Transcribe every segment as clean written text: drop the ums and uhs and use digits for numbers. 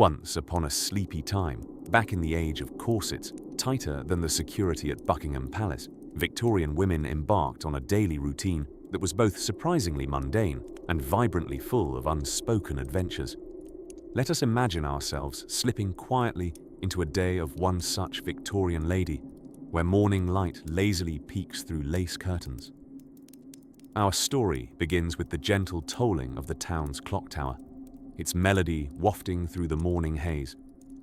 Once upon a sleepy time, back in the age of corsets, tighter than the security at Buckingham Palace, Victorian women embarked on a daily routine that was both surprisingly mundane and vibrantly full of unspoken adventures. Let us imagine ourselves slipping quietly into a day of one such Victorian lady, where morning light lazily peeks through lace curtains. Our story begins with the gentle tolling of the town's clock tower, its melody wafting through the morning haze,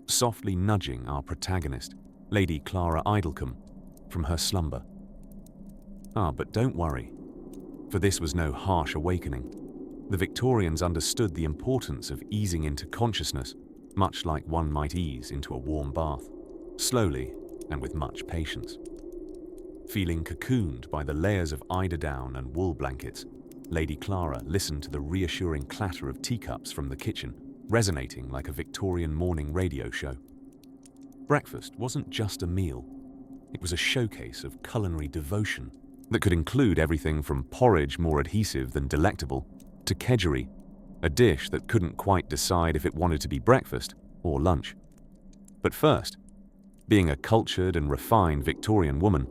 softly nudging our protagonist, Lady Clara Idlecombe, from her slumber. But don't worry, for this was no harsh awakening. The Victorians understood the importance of easing into consciousness, much like one might ease into a warm bath, slowly and with much patience. Feeling cocooned by the layers of eiderdown and wool blankets, Lady Clara listened to the reassuring clatter of teacups from the kitchen, resonating like a Victorian morning radio show. Breakfast wasn't just a meal. It was a showcase of culinary devotion that could include everything from porridge more adhesive than delectable to kedgeree, a dish that couldn't quite decide if it wanted to be breakfast or lunch. But first, being a cultured and refined Victorian woman,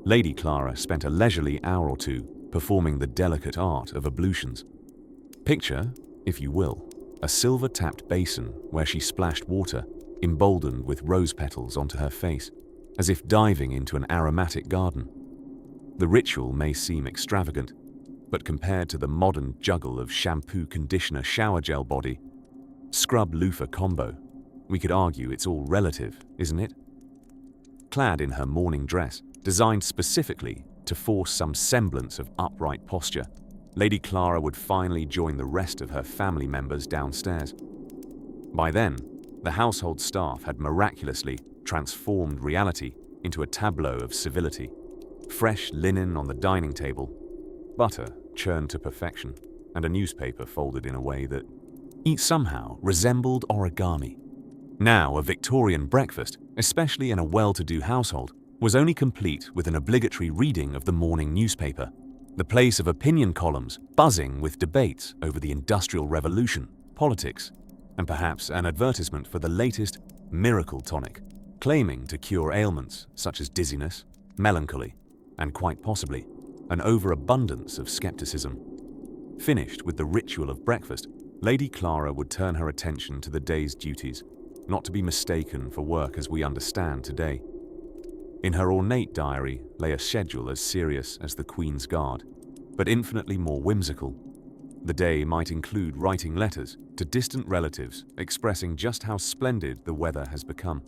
Lady Clara spent a leisurely hour or two performing the delicate art of ablutions. Picture, if you will, a silver-tapped basin where she splashed water, emboldened with rose petals onto her face, as if diving into an aromatic garden. The ritual may seem extravagant, but compared to the modern juggle of shampoo, conditioner, shower gel body, scrub loofah combo, we could argue it's all relative, isn't it? Clad in her morning dress, designed specifically to force some semblance of upright posture, Lady Clara would finally join the rest of her family members downstairs. By then, the household staff had miraculously transformed reality into a tableau of civility. Fresh linen on the dining table, butter churned to perfection, and a newspaper folded in a way that somehow resembled origami. Now, a Victorian breakfast, especially in a well-to-do household, was only complete with an obligatory reading of the morning newspaper, the place of opinion columns buzzing with debates over the Industrial Revolution, politics, and perhaps an advertisement for the latest miracle tonic, claiming to cure ailments such as dizziness, melancholy, and quite possibly an overabundance of skepticism. Finished with the ritual of breakfast, Lady Clara would turn her attention to the day's duties, not to be mistaken for work as we understand today. In her ornate diary lay a schedule as serious as the Queen's Guard, but infinitely more whimsical. The day might include writing letters to distant relatives expressing just how splendid the weather has become,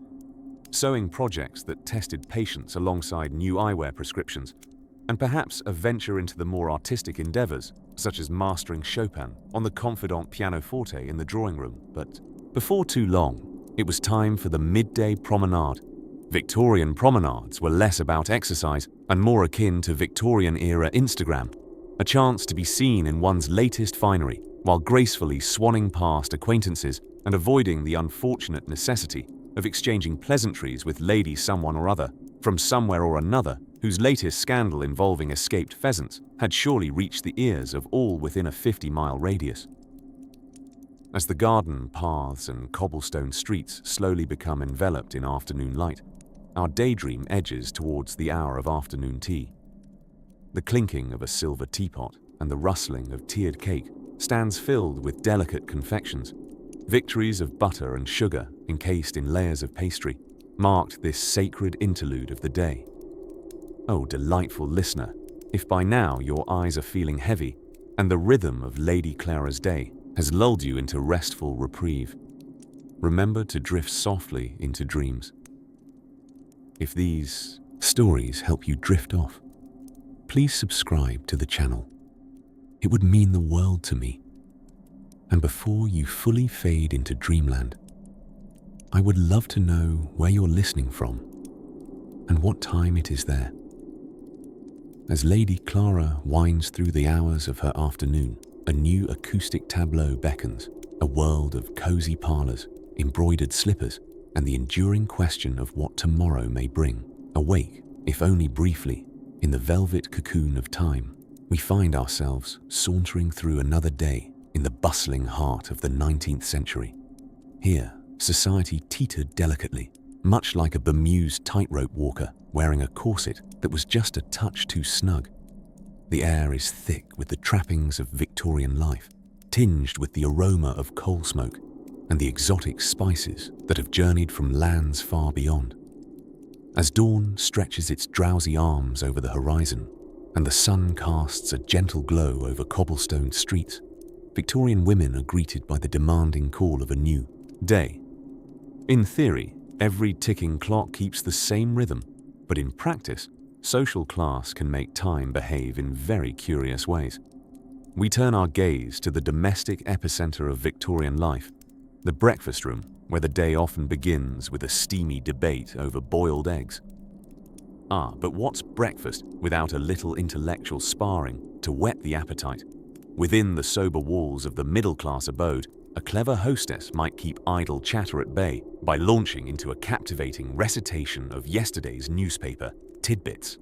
sewing projects that tested patience alongside new eyewear prescriptions, and perhaps a venture into the more artistic endeavors, such as mastering Chopin on the confidant pianoforte in the drawing room. But before too long, it was time for the midday promenade. Victorian promenades were less about exercise and more akin to Victorian-era Instagram, a chance to be seen in one's latest finery while gracefully swanning past acquaintances and avoiding the unfortunate necessity of exchanging pleasantries with lady someone or other from somewhere or another whose latest scandal involving escaped pheasants had surely reached the ears of all within a 50-mile radius. As the garden paths and cobblestone streets slowly become enveloped in afternoon light, our daydream edges towards the hour of afternoon tea. The clinking of a silver teapot and the rustling of tiered cake, stands filled with delicate confections, victories of butter and sugar encased in layers of pastry, marked this sacred interlude of the day. Oh, delightful listener, if by now your eyes are feeling heavy and the rhythm of Lady Clara's day has lulled you into restful reprieve, remember to drift softly into dreams. If these stories help you drift off, please subscribe to the channel. It would mean the world to me. And before you fully fade into dreamland, I would love to know where you're listening from and what time it is there. As Lady Clara winds through the hours of her afternoon, a new acoustic tableau beckons, a world of cozy parlors, embroidered slippers, and the enduring question of what tomorrow may bring. Awake, if only briefly, in the velvet cocoon of time, we find ourselves sauntering through another day in the bustling heart of the 19th century. Here, society teetered delicately, much like a bemused tightrope walker wearing a corset that was just a touch too snug. The air is thick with the trappings of Victorian life, tinged with the aroma of coal smoke and the exotic spices that have journeyed from lands far beyond. As dawn stretches its drowsy arms over the horizon and the sun casts a gentle glow over cobblestone streets, Victorian women are greeted by the demanding call of a new day. In theory, every ticking clock keeps the same rhythm, but in practice, social class can make time behave in very curious ways. We turn our gaze to the domestic epicenter of Victorian life, the breakfast room, where the day often begins with a steamy debate over boiled eggs. But what's breakfast without a little intellectual sparring to whet the appetite? Within the sober walls of the middle-class abode, a clever hostess might keep idle chatter at bay by launching into a captivating recitation of yesterday's newspaper tidbits.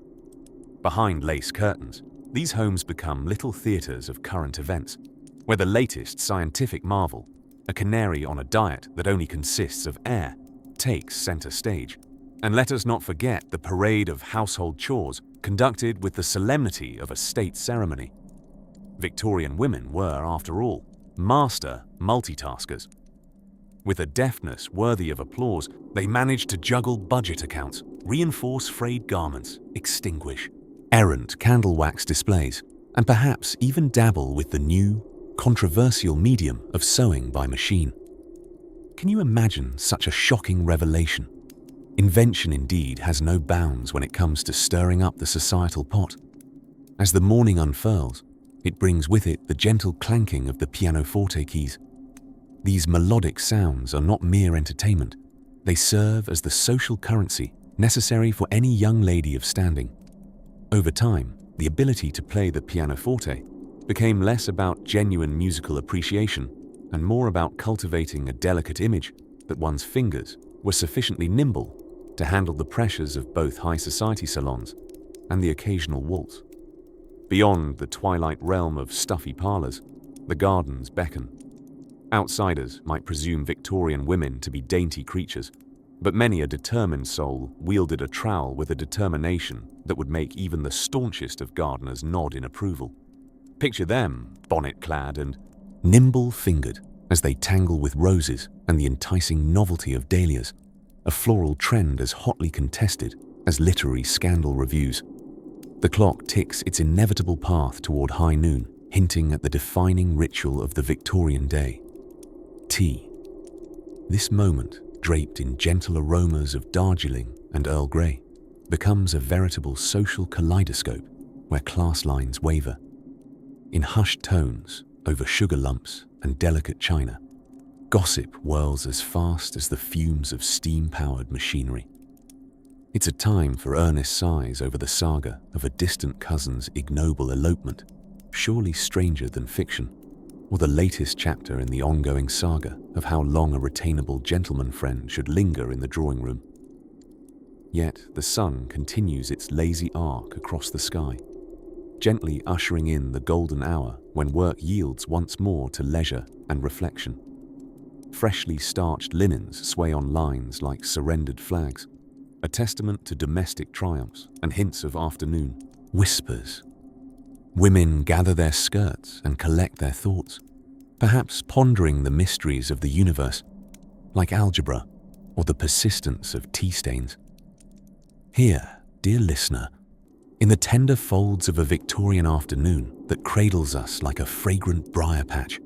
Behind lace curtains, these homes become little theaters of current events, where the latest scientific marvel, a canary on a diet that only consists of air, takes center stage. And let us not forget the parade of household chores conducted with the solemnity of a state ceremony. Victorian women were, after all, master multitaskers. With a deftness worthy of applause, they managed to juggle budget accounts, reinforce frayed garments, extinguish errant candle wax displays, and perhaps even dabble with the new, controversial medium of sewing by machine. Can you imagine such a shocking revelation? Invention indeed has no bounds when it comes to stirring up the societal pot. As the morning unfurls, it brings with it the gentle clanking of the pianoforte keys. These melodic sounds are not mere entertainment. They serve as the social currency necessary for any young lady of standing. Over time, the ability to play the pianoforte became less about genuine musical appreciation and more about cultivating a delicate image that one's fingers were sufficiently nimble to handle the pressures of both high society salons and the occasional waltz. Beyond the twilight realm of stuffy parlors, the gardens beckon. Outsiders might presume Victorian women to be dainty creatures, but many a determined soul wielded a trowel with a determination that would make even the staunchest of gardeners nod in approval. Picture them, bonnet-clad and nimble-fingered, as they tangle with roses and the enticing novelty of dahlias, a floral trend as hotly contested as literary scandal reviews. The clock ticks its inevitable path toward high noon, hinting at the defining ritual of the Victorian day. Tea. This moment, draped in gentle aromas of Darjeeling and Earl Grey, becomes a veritable social kaleidoscope where class lines waver. In hushed tones, over sugar lumps and delicate china, gossip whirls as fast as the fumes of steam-powered machinery. It's a time for earnest sighs over the saga of a distant cousin's ignoble elopement, surely stranger than fiction, or the latest chapter in the ongoing saga of how long a retainable gentleman friend should linger in the drawing room. Yet the sun continues its lazy arc across the sky, gently ushering in the golden hour when work yields once more to leisure and reflection. Freshly starched linens sway on lines like surrendered flags, a testament to domestic triumphs and hints of afternoon whispers. Women gather their skirts and collect their thoughts, perhaps pondering the mysteries of the universe, like algebra or the persistence of tea stains. Here, dear listener, in the tender folds of a Victorian afternoon that cradles us like a fragrant briar patch,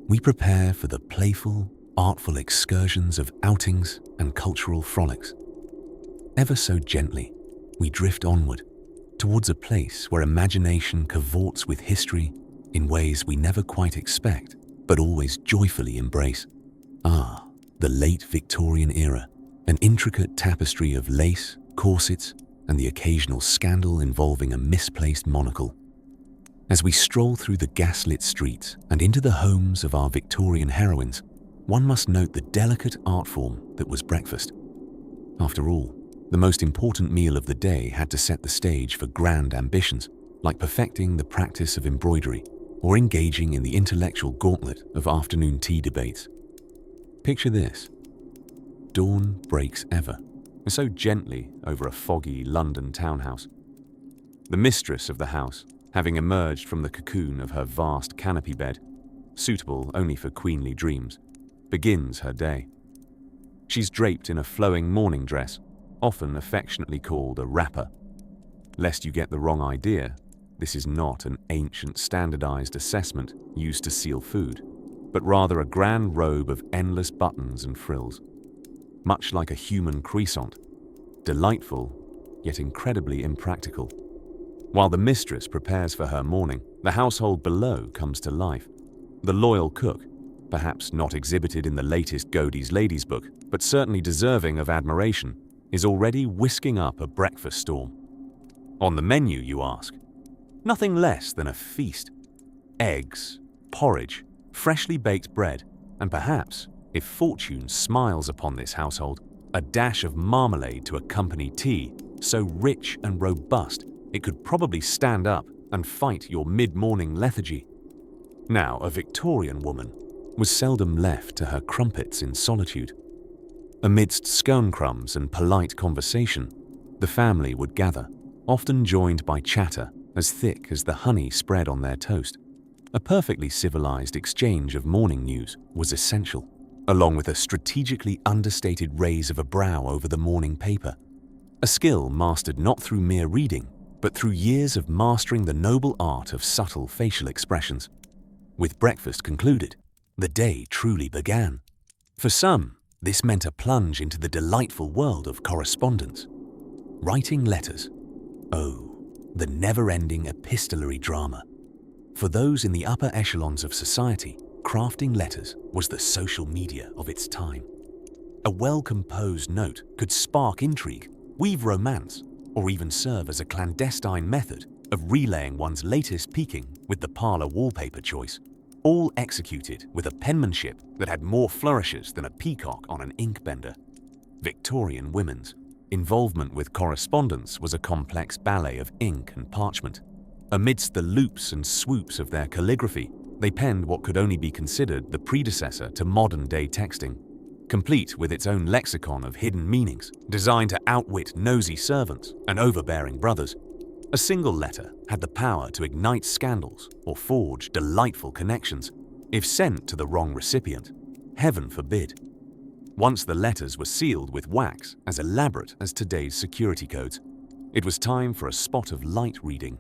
we prepare for the playful, artful excursions of outings and cultural frolics. Ever so gently, we drift onward, towards a place where imagination cavorts with history in ways we never quite expect, but always joyfully embrace. The late Victorian era, an intricate tapestry of lace, corsets, and the occasional scandal involving a misplaced monocle. As we stroll through the gaslit streets and into the homes of our Victorian heroines, one must note the delicate art form that was breakfast. After all, the most important meal of the day had to set the stage for grand ambitions, like perfecting the practice of embroidery or engaging in the intellectual gauntlet of afternoon tea debates. Picture this: dawn breaks ever, and so gently over a foggy London townhouse. The mistress of the house, having emerged from the cocoon of her vast canopy bed, suitable only for queenly dreams, begins her day. She's draped in a flowing morning dress, often affectionately called a wrapper. Lest you get the wrong idea, this is not an ancient standardized assessment used to seal food, but rather a grand robe of endless buttons and frills. Much like a human croissant, delightful, yet incredibly impractical. While the mistress prepares for her morning, the household below comes to life. The loyal cook, perhaps not exhibited in the latest Godey's Ladies book, but certainly deserving of admiration, is already whisking up a breakfast storm. On the menu, you ask? Nothing less than a feast. Eggs, porridge, freshly baked bread, and perhaps, if fortune smiles upon this household, a dash of marmalade to accompany tea, so rich and robust it could probably stand up and fight your mid-morning lethargy. Now, a Victorian woman was seldom left to her crumpets in solitude. Amidst scone crumbs and polite conversation, the family would gather, often joined by chatter as thick as the honey spread on their toast. A perfectly civilized exchange of morning news was essential, along with a strategically understated raise of a brow over the morning paper, a skill mastered not through mere reading, but through years of mastering the noble art of subtle facial expressions. With breakfast concluded, the day truly began. For some, this meant a plunge into the delightful world of correspondence. Writing letters. Oh, the never-ending epistolary drama. For those in the upper echelons of society, crafting letters was the social media of its time. A well-composed note could spark intrigue, weave romance, or even serve as a clandestine method of relaying one's latest peeking with the parlor wallpaper choice, all executed with a penmanship that had more flourishes than a peacock on an ink bender. Victorian women's involvement with correspondence was a complex ballet of ink and parchment. Amidst the loops and swoops of their calligraphy, they penned what could only be considered the predecessor to modern-day texting, complete with its own lexicon of hidden meanings, designed to outwit nosy servants and overbearing brothers. A single letter had the power to ignite scandals or forge delightful connections, if sent to the wrong recipient. Heaven forbid. Once the letters were sealed with wax as elaborate as today's security codes, it was time for a spot of light reading.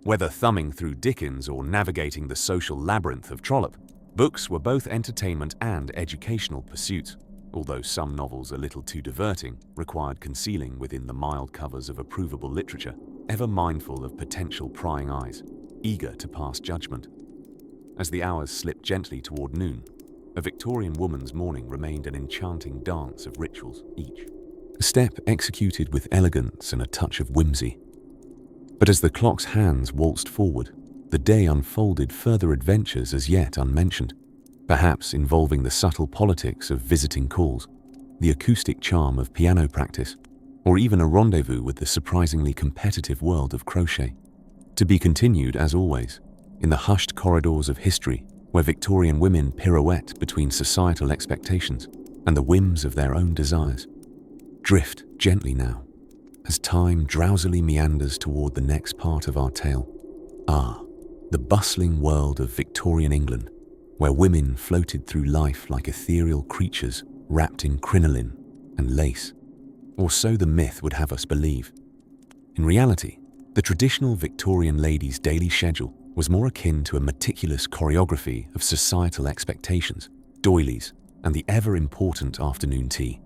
Whether thumbing through Dickens or navigating the social labyrinth of Trollope, books were both entertainment and educational pursuits, although some novels a little too diverting required concealing within the mild covers of approvable literature, ever mindful of potential prying eyes, eager to pass judgment. As the hours slipped gently toward noon, a Victorian woman's morning remained an enchanting dance of rituals each, a step executed with elegance and a touch of whimsy. But as the clock's hands waltzed forward, the day unfolded further adventures as yet unmentioned, perhaps involving the subtle politics of visiting calls, the acoustic charm of piano practice, or even a rendezvous with the surprisingly competitive world of crochet. To be continued, as always, in the hushed corridors of history where Victorian women pirouette between societal expectations and the whims of their own desires. Drift gently now, as time drowsily meanders toward the next part of our tale. Ah, the bustling world of Victorian England, where women floated through life like ethereal creatures wrapped in crinoline and lace. Or so the myth would have us believe. In reality, the traditional Victorian lady's daily schedule was more akin to a meticulous choreography of societal expectations, doilies, and the ever-important afternoon tea.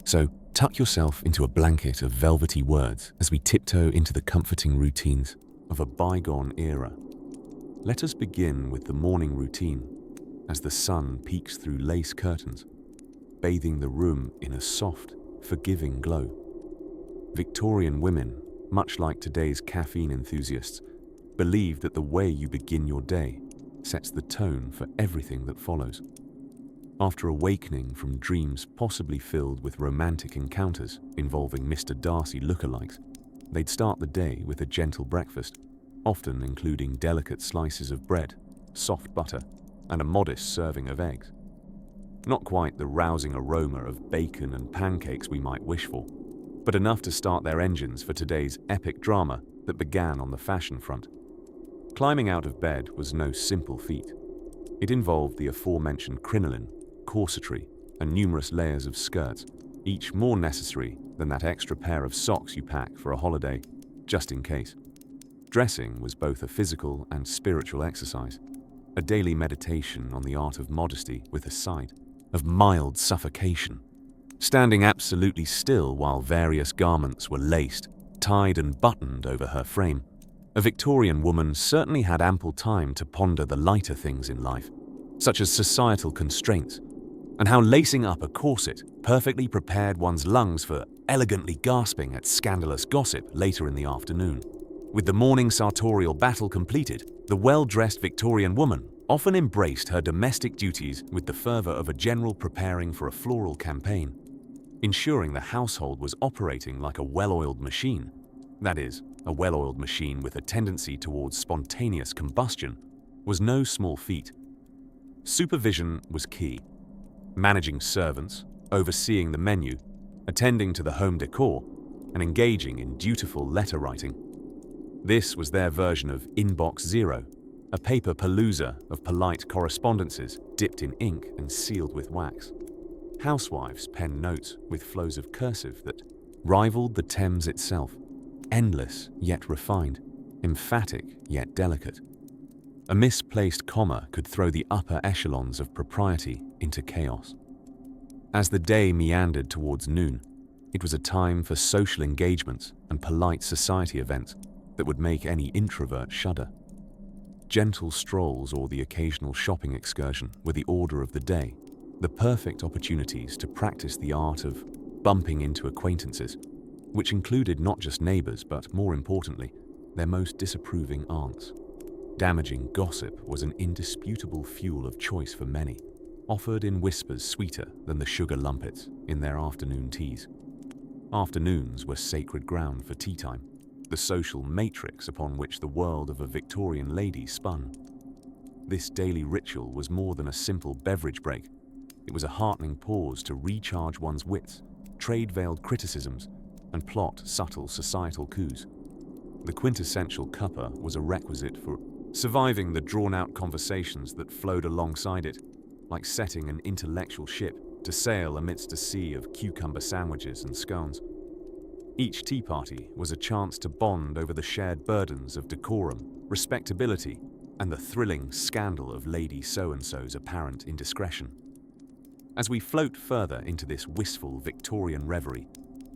So tuck yourself into a blanket of velvety words as we tiptoe into the comforting routines of a bygone era. Let us begin with the morning routine as the sun peeks through lace curtains, bathing the room in a soft, forgiving glow. Victorian women, much like today's caffeine enthusiasts, believe that the way you begin your day sets the tone for everything that follows. After awakening from dreams possibly filled with romantic encounters involving Mr. Darcy lookalikes, they'd start the day with a gentle breakfast, often including delicate slices of bread, soft butter, and a modest serving of eggs. Not quite the rousing aroma of bacon and pancakes we might wish for, but enough to start their engines for today's epic drama that began on the fashion front. Climbing out of bed was no simple feat. It involved the aforementioned crinoline, corsetry, and numerous layers of skirts, each more necessary than that extra pair of socks you pack for a holiday, just in case. Dressing was both a physical and spiritual exercise, a daily meditation on the art of modesty with a side of mild suffocation. Standing absolutely still while various garments were laced, tied and buttoned over her frame, a Victorian woman certainly had ample time to ponder the lighter things in life, such as societal constraints, and how lacing up a corset perfectly prepared one's lungs for elegantly gasping at scandalous gossip later in the afternoon. With the morning sartorial battle completed, the well-dressed Victorian woman often embraced her domestic duties with the fervor of a general preparing for a floral campaign, ensuring the household was operating like a well-oiled machine. That is, a well-oiled machine with a tendency towards spontaneous combustion was no small feat. Supervision was key. Managing servants, overseeing the menu, attending to the home decor, and engaging in dutiful letter writing. This was their version of Inbox Zero, a paper palooza of polite correspondences dipped in ink and sealed with wax. Housewives penned notes with flows of cursive that rivaled the Thames itself, endless yet refined, emphatic yet delicate. A misplaced comma could throw the upper echelons of propriety into chaos. As the day meandered towards noon, it was a time for social engagements and polite society events that would make any introvert shudder. Gentle strolls or the occasional shopping excursion were the order of the day, the perfect opportunities to practice the art of bumping into acquaintances, which included not just neighbors but, more importantly, their most disapproving aunts. Damaging gossip was an indisputable fuel of choice for many, offered in whispers sweeter than the sugar lumpets in their afternoon teas. Afternoons were sacred ground for tea time, the social matrix upon which the world of a Victorian lady spun. This daily ritual was more than a simple beverage break. It was a heartening pause to recharge one's wits, trade veiled criticisms, and plot subtle societal coups. The quintessential cuppa was a requisite for surviving the drawn-out conversations that flowed alongside it, like setting an intellectual ship to sail amidst a sea of cucumber sandwiches and scones. Each tea party was a chance to bond over the shared burdens of decorum, respectability, and the thrilling scandal of Lady So-and-so's apparent indiscretion. As we float further into this wistful Victorian reverie,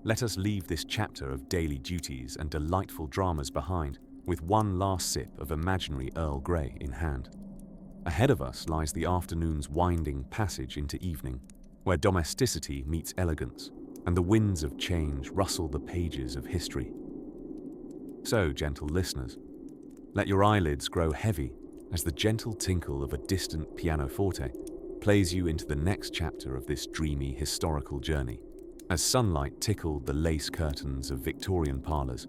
let us leave this chapter of daily duties and delightful dramas behind with one last sip of imaginary Earl Grey in hand. Ahead of us lies the afternoon's winding passage into evening, where domesticity meets elegance, and the winds of change rustle the pages of history. So, gentle listeners, let your eyelids grow heavy as the gentle tinkle of a distant pianoforte plays you into the next chapter of this dreamy historical journey. As sunlight tickled the lace curtains of Victorian parlours,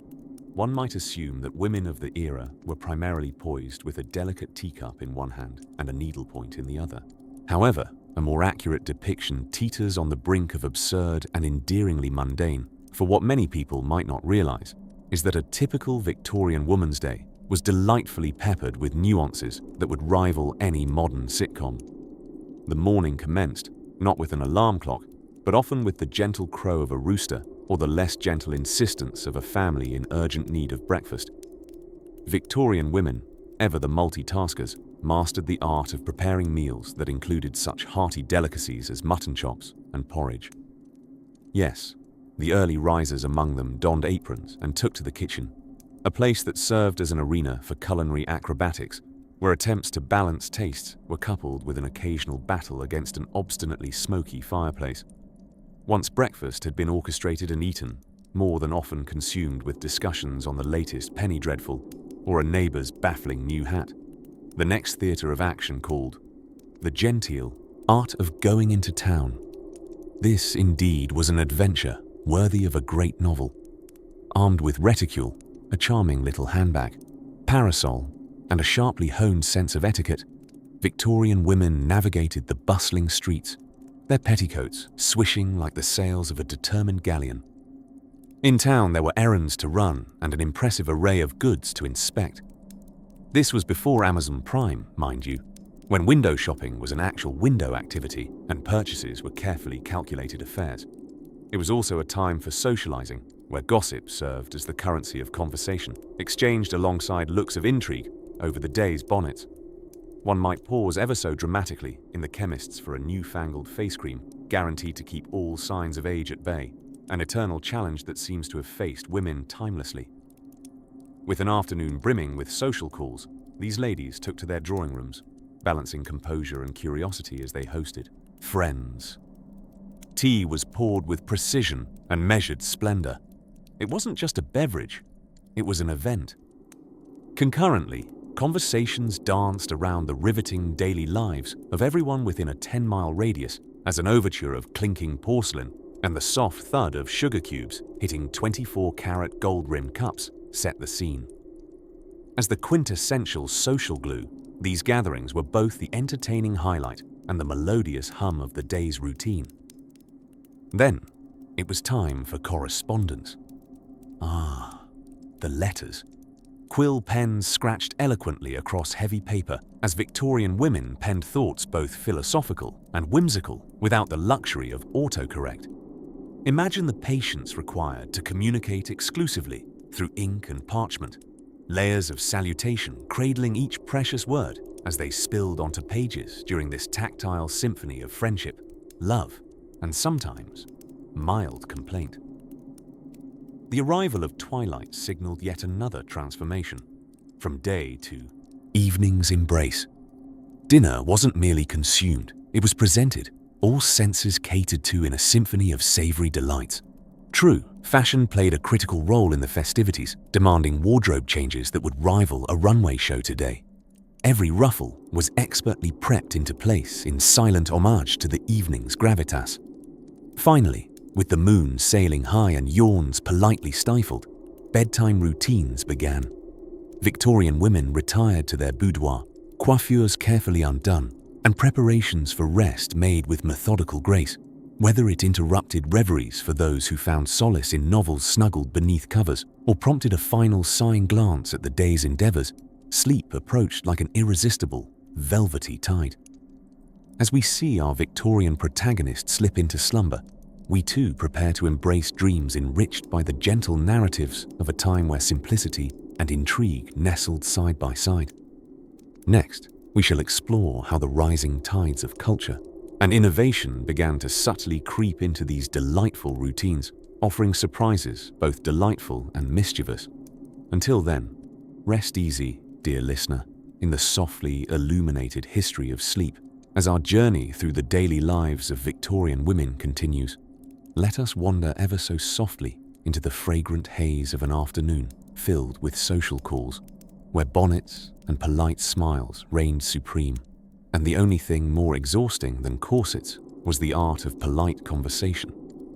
one might assume that women of the era were primarily poised with a delicate teacup in one hand and a needlepoint in the other. However, a more accurate depiction teeters on the brink of absurd and endearingly mundane, for what many people might not realise is that a typical Victorian Woman's Day was delightfully peppered with nuances that would rival any modern sitcom. The morning commenced, not with an alarm clock, but often with the gentle crow of a rooster or the less gentle insistence of a family in urgent need of breakfast. Victorian women, ever the multitaskers, mastered the art of preparing meals that included such hearty delicacies as mutton chops and porridge. Yes, the early risers among them donned aprons and took to the kitchen, a place that served as an arena for culinary acrobatics, where attempts to balance tastes were coupled with an occasional battle against an obstinately smoky fireplace. Once breakfast had been orchestrated and eaten, more than often consumed with discussions on the latest penny dreadful or a neighbour's baffling new hat, the next theatre of action called the genteel art of going into town. This indeed was an adventure worthy of a great novel. Armed with reticule, a charming little handbag, parasol, and a sharply honed sense of etiquette, Victorian women navigated the bustling streets, their petticoats swishing like the sails of a determined galleon. In town, there were errands to run and an impressive array of goods to inspect. This was before Amazon Prime, mind you, when window shopping was an actual window activity and purchases were carefully calculated affairs. It was also a time for socializing, where gossip served as the currency of conversation, exchanged alongside looks of intrigue over the day's bonnets. One might pause ever so dramatically in the chemist's for a newfangled face cream, guaranteed to keep all signs of age at bay, an eternal challenge that seems to have faced women timelessly. With an afternoon brimming with social calls, these ladies took to their drawing rooms, balancing composure and curiosity as they hosted friends. Tea was poured with precision and measured splendor. It wasn't just a beverage, it was an event. Concurrently, conversations danced around the riveting daily lives of everyone within a 10-mile radius as an overture of clinking porcelain and the soft thud of sugar cubes hitting 24-carat gold-rimmed cups set the scene. As the quintessential social glue, these gatherings were both the entertaining highlight and the melodious hum of the day's routine. Then, it was time for correspondence. The letters. Quill pens scratched eloquently across heavy paper as Victorian women penned thoughts both philosophical and whimsical without the luxury of autocorrect. Imagine the patience required to communicate exclusively through ink and parchment, layers of salutation cradling each precious word as they spilled onto pages during this tactile symphony of friendship, love, and sometimes mild complaint. The arrival of twilight signaled yet another transformation, from day to evening's embrace. Dinner wasn't merely consumed, it was presented, all senses catered to in a symphony of savory delights. True, fashion played a critical role in the festivities, demanding wardrobe changes that would rival a runway show today. Every ruffle was expertly prepped into place in silent homage to the evening's gravitas. Finally, with the moon sailing high and yawns politely stifled, bedtime routines began. Victorian women retired to their boudoir, coiffures carefully undone, and preparations for rest made with methodical grace. Whether it interrupted reveries for those who found solace in novels snuggled beneath covers, or prompted a final sighing glance at the day's endeavors, sleep approached like an irresistible, velvety tide. As we see our Victorian protagonist slip into slumber, we too prepare to embrace dreams enriched by the gentle narratives of a time where simplicity and intrigue nestled side by side. Next, we shall explore how the rising tides of culture and innovation began to subtly creep into these delightful routines, offering surprises both delightful and mischievous. Until then, rest easy, dear listener, in the softly illuminated history of sleep, as our journey through the daily lives of Victorian women continues. Let us wander ever so softly into the fragrant haze of an afternoon filled with social calls, where bonnets and polite smiles reigned supreme, and the only thing more exhausting than corsets was the art of polite conversation.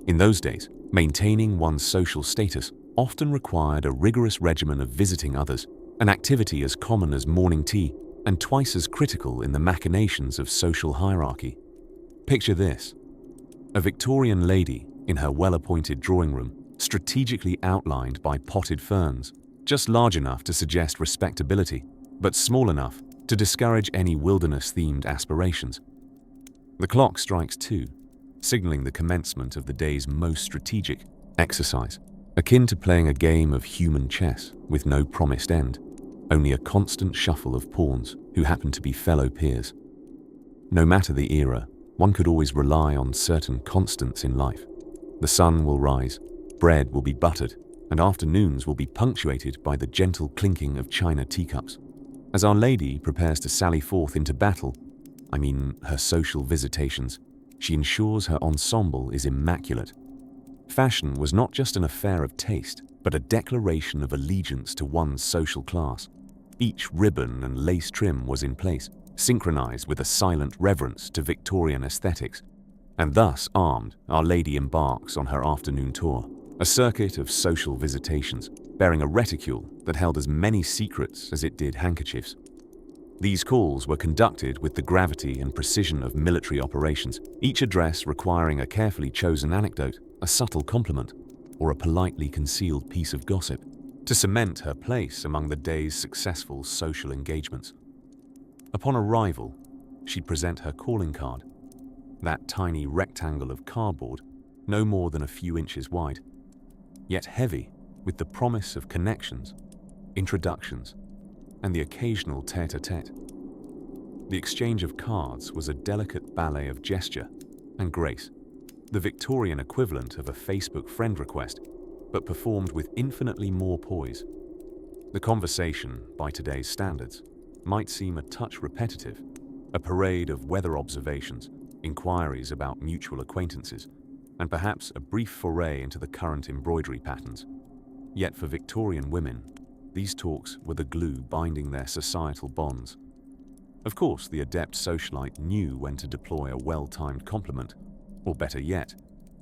In those days, maintaining one's social status often required a rigorous regimen of visiting others, an activity as common as morning tea and twice as critical in the machinations of social hierarchy. Picture this: a Victorian lady in her well-appointed drawing room, strategically outlined by potted ferns, just large enough to suggest respectability, but small enough to discourage any wilderness-themed aspirations. The clock strikes 2, signaling the commencement of the day's most strategic exercise, akin to playing a game of human chess with no promised end, only a constant shuffle of pawns who happen to be fellow peers. No matter the era, one could always rely on certain constants in life. The sun will rise, bread will be buttered, and afternoons will be punctuated by the gentle clinking of china teacups. As Our Lady prepares to sally forth into battle, her social visitations, she ensures her ensemble is immaculate. Fashion was not just an affair of taste, but a declaration of allegiance to one's social class. Each ribbon and lace trim was in place, synchronized with a silent reverence to Victorian aesthetics. And thus armed, Our Lady embarks on her afternoon tour, a circuit of social visitations, bearing a reticule that held as many secrets as it did handkerchiefs. These calls were conducted with the gravity and precision of military operations, each address requiring a carefully chosen anecdote, a subtle compliment, or a politely concealed piece of gossip to cement her place among the day's successful social engagements. Upon arrival, she'd present her calling card, that tiny rectangle of cardboard, no more than a few inches wide, yet heavy with the promise of connections, introductions, and the occasional tête-à-tête. The exchange of cards was a delicate ballet of gesture and grace, the Victorian equivalent of a Facebook friend request, but performed with infinitely more poise. The conversation, by today's standards, might seem a touch repetitive, a parade of weather observations, inquiries about mutual acquaintances, and perhaps a brief foray into the current embroidery patterns. Yet for Victorian women, these talks were the glue binding their societal bonds. Of course, the adept socialite knew when to deploy a well-timed compliment, or better yet,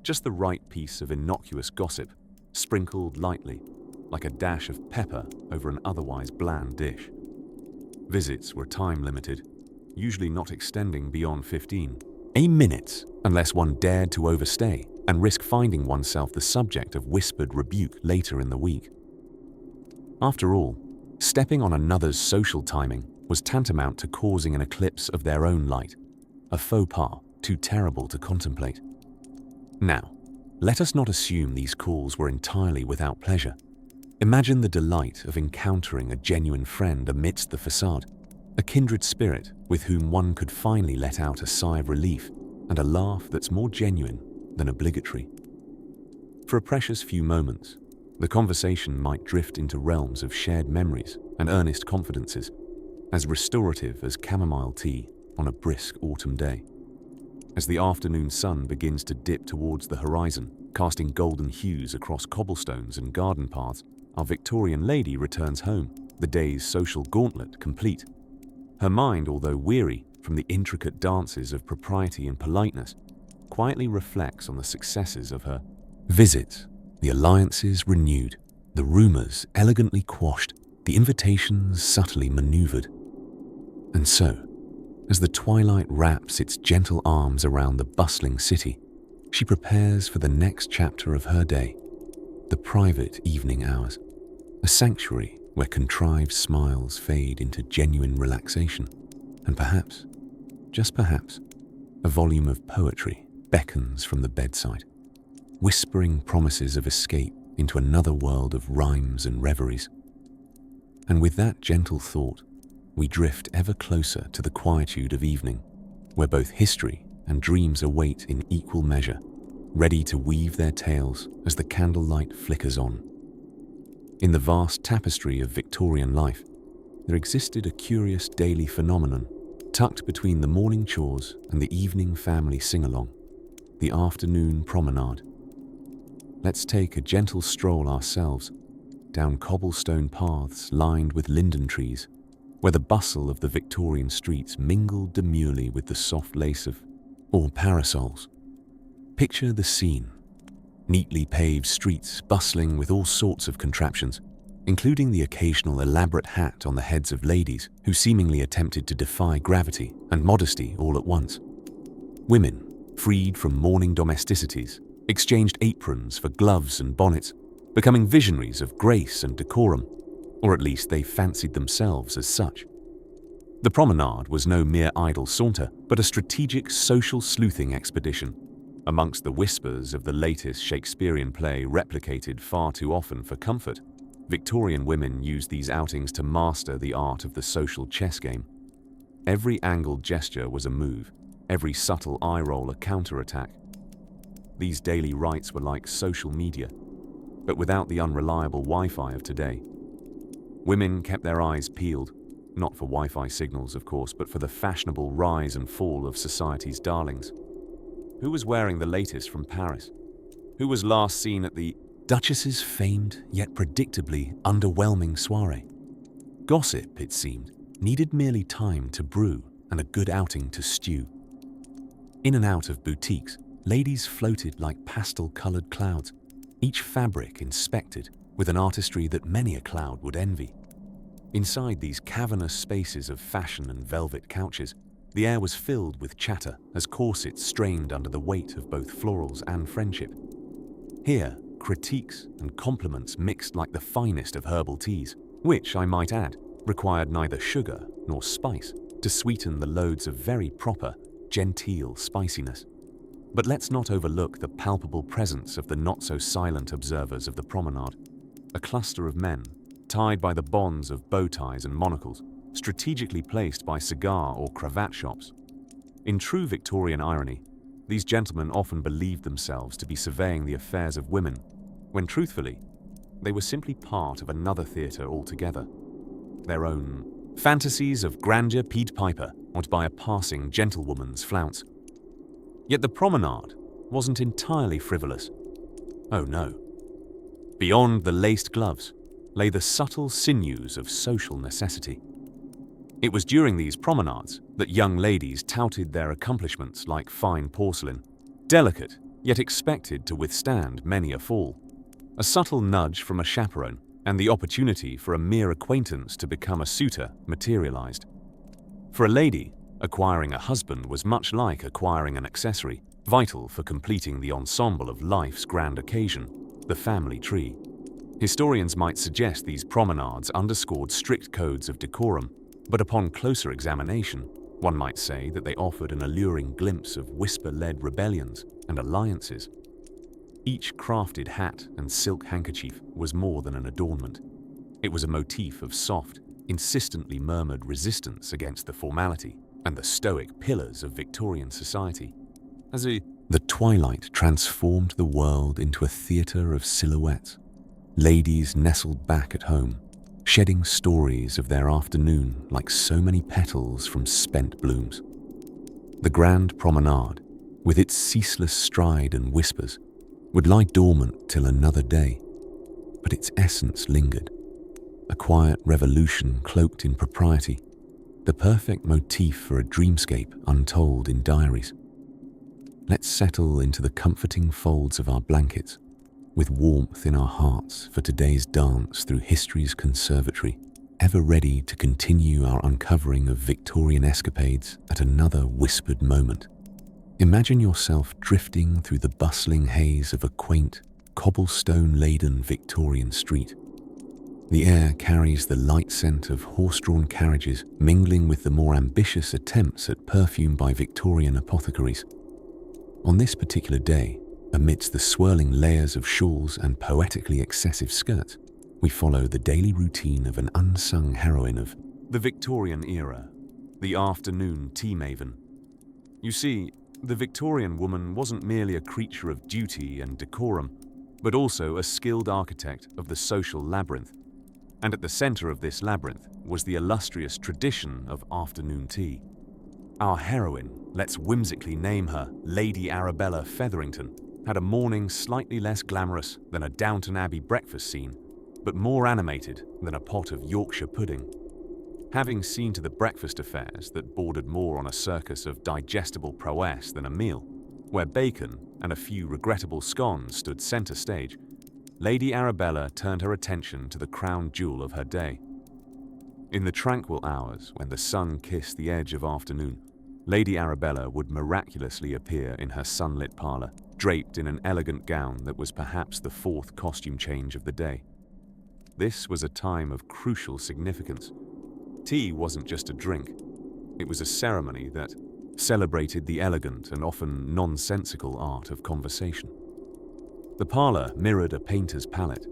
just the right piece of innocuous gossip, sprinkled lightly, like a dash of pepper over an otherwise bland dish. Visits were time-limited, usually not extending beyond 15 minutes, unless one dared to overstay and risk finding oneself the subject of whispered rebuke later in the week. After all, stepping on another's social timing was tantamount to causing an eclipse of their own light, a faux pas too terrible to contemplate. Now, let us not assume these calls were entirely without pleasure. Imagine the delight of encountering a genuine friend amidst the facade, a kindred spirit with whom one could finally let out a sigh of relief and a laugh that's more genuine than obligatory. For a precious few moments, the conversation might drift into realms of shared memories and earnest confidences, as restorative as chamomile tea on a brisk autumn day. As the afternoon sun begins to dip towards the horizon, casting golden hues across cobblestones and garden paths, our Victorian lady returns home, the day's social gauntlet complete. Her mind, although weary from the intricate dances of propriety and politeness, quietly reflects on the successes of her visits, the alliances renewed, the rumors elegantly quashed, the invitations subtly maneuvered. And so, as the twilight wraps its gentle arms around the bustling city, she prepares for the next chapter of her day, the private evening hours, a sanctuary where contrived smiles fade into genuine relaxation, and perhaps, just perhaps, a volume of poetry beckons from the bedside, whispering promises of escape into another world of rhymes and reveries. And with that gentle thought, we drift ever closer to the quietude of evening, where both history and dreams await in equal measure, ready to weave their tales as the candlelight flickers on. In the vast tapestry of Victorian life, there existed a curious daily phenomenon, tucked between the morning chores and the evening family sing-along, the afternoon promenade. Let's take a gentle stroll ourselves, down cobblestone paths lined with linden trees, where the bustle of the Victorian streets mingled demurely with the soft lace of all parasols. Picture the scene. Neatly paved streets bustling with all sorts of contraptions, including the occasional elaborate hat on the heads of ladies who seemingly attempted to defy gravity and modesty all at once. Women, freed from morning domesticities, exchanged aprons for gloves and bonnets, becoming visionaries of grace and decorum, or at least they fancied themselves as such. The promenade was no mere idle saunter, but a strategic social sleuthing expedition. Amongst the whispers of the latest Shakespearean play replicated far too often for comfort, Victorian women used these outings to master the art of the social chess game. Every angled gesture was a move, every subtle eye roll a counterattack. These daily rites were like social media, but without the unreliable Wi-Fi of today. Women kept their eyes peeled, not for Wi-Fi signals, of course, but for the fashionable rise and fall of society's darlings. Who was wearing the latest from Paris? Who was last seen at the Duchess's famed yet predictably underwhelming soiree? Gossip, it seemed, needed merely time to brew and a good outing to stew. In and out of boutiques, ladies floated like pastel-colored clouds, each fabric inspected with an artistry that many a cloud would envy. Inside these cavernous spaces of fashion and velvet couches, the air was filled with chatter as corsets strained under the weight of both florals and friendship. Here, critiques and compliments mixed like the finest of herbal teas, which, I might add, required neither sugar nor spice to sweeten the loads of very proper, genteel spiciness. But let's not overlook the palpable presence of the not-so-silent observers of the promenade, a cluster of men, tied by the bonds of bow ties and monocles, strategically placed by cigar or cravat shops. In true Victorian irony, these gentlemen often believed themselves to be surveying the affairs of women, when truthfully, they were simply part of another theatre altogether. Their own fantasies of grandeur Pied Piper out by a passing gentlewoman's flounce. Yet the promenade wasn't entirely frivolous. Oh no. Beyond the laced gloves lay the subtle sinews of social necessity. It was during these promenades that young ladies touted their accomplishments like fine porcelain, delicate yet expected to withstand many a fall. A subtle nudge from a chaperone and the opportunity for a mere acquaintance to become a suitor materialized. For a lady, acquiring a husband was much like acquiring an accessory, vital for completing the ensemble of life's grand occasion, the family tree. Historians might suggest these promenades underscored strict codes of decorum, but upon closer examination, one might say that they offered an alluring glimpse of whisper-led rebellions and alliances. Each crafted hat and silk handkerchief was more than an adornment. It was a motif of soft, insistently murmured resistance against the formality and the stoic pillars of Victorian society. The twilight transformed the world into a theatre of silhouettes. Ladies nestled back at home, shedding stories of their afternoon like so many petals from spent blooms. The grand promenade, with its ceaseless stride and whispers, would lie dormant till another day, but its essence lingered, a quiet revolution cloaked in propriety, the perfect motif for a dreamscape untold in diaries. Let's settle into the comforting folds of our blankets, with warmth in our hearts for today's dance through history's conservatory, ever ready to continue our uncovering of Victorian escapades at another whispered moment. Imagine yourself drifting through the bustling haze of a quaint, cobblestone-laden Victorian street. The air carries the light scent of horse-drawn carriages mingling with the more ambitious attempts at perfume by Victorian apothecaries. On this particular day, amidst the swirling layers of shawls and poetically excessive skirts, we follow the daily routine of an unsung heroine of the Victorian era, the afternoon tea maven. You see, the Victorian woman wasn't merely a creature of duty and decorum, but also a skilled architect of the social labyrinth. And at the center of this labyrinth was the illustrious tradition of afternoon tea. Our heroine, let's whimsically name her Lady Arabella Featherington, had a morning slightly less glamorous than a Downton Abbey breakfast scene, but more animated than a pot of Yorkshire pudding. Having seen to the breakfast affairs that bordered more on a circus of digestible prowess than a meal, where bacon and a few regrettable scones stood center stage, Lady Arabella turned her attention to the crown jewel of her day. In the tranquil hours when the sun kissed the edge of afternoon, Lady Arabella would miraculously appear in her sunlit parlor, draped in an elegant gown that was perhaps the fourth costume change of the day. This was a time of crucial significance. Tea wasn't just a drink. It was a ceremony that celebrated the elegant and often nonsensical art of conversation. The parlor mirrored a painter's palette,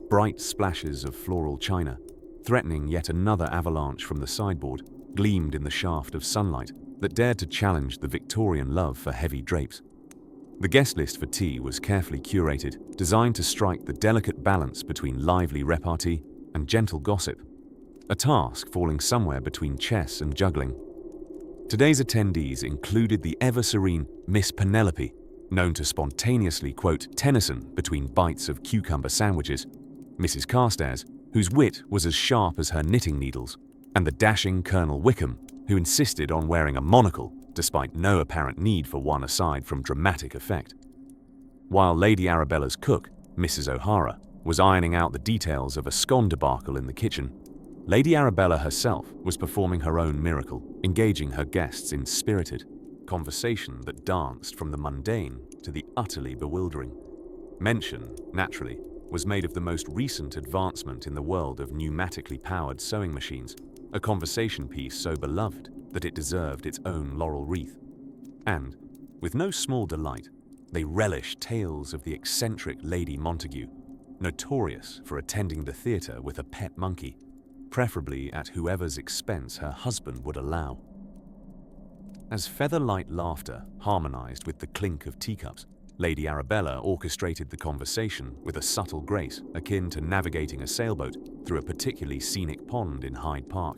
bright splashes of floral china, threatening yet another avalanche from the sideboard, gleamed in the shaft of sunlight that dared to challenge the Victorian love for heavy drapes. The guest list for tea was carefully curated, designed to strike the delicate balance between lively repartee and gentle gossip, a task falling somewhere between chess and juggling. Today's attendees included the ever-serene Miss Penelope, known to spontaneously quote Tennyson between bites of cucumber sandwiches, Mrs. Carstairs, whose wit was as sharp as her knitting needles, and the dashing Colonel Wickham, who insisted on wearing a monocle despite no apparent need for one aside from dramatic effect. While Lady Arabella's cook, Mrs. O'Hara, was ironing out the details of a scone debacle in the kitchen, Lady Arabella herself was performing her own miracle, engaging her guests in spirited conversation that danced from the mundane to the utterly bewildering. Mention, naturally, was made of the most recent advancement in the world of pneumatically powered sewing machines, a conversation piece so beloved that it deserved its own laurel wreath. And, with no small delight, they relished tales of the eccentric Lady Montague, notorious for attending the theatre with a pet monkey, preferably at whoever's expense her husband would allow. As feather-light laughter harmonized with the clink of teacups, Lady Arabella orchestrated the conversation with a subtle grace akin to navigating a sailboat through a particularly scenic pond in Hyde Park.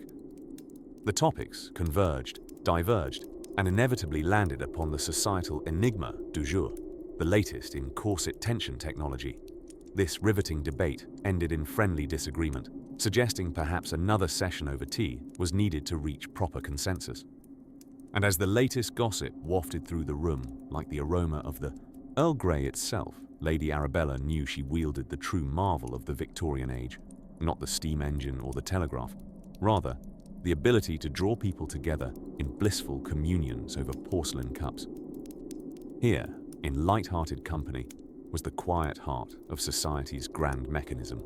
The topics converged, diverged, and inevitably landed upon the societal enigma du jour, the latest in corset tension technology. This riveting debate ended in friendly disagreement, suggesting perhaps another session over tea was needed to reach proper consensus. And as the latest gossip wafted through the room like the aroma of the Earl Grey itself, Lady Arabella knew she wielded the true marvel of the Victorian age, not the steam engine or the telegraph, rather, the ability to draw people together in blissful communions over porcelain cups. Here, in light-hearted company, was the quiet heart of society's grand mechanism.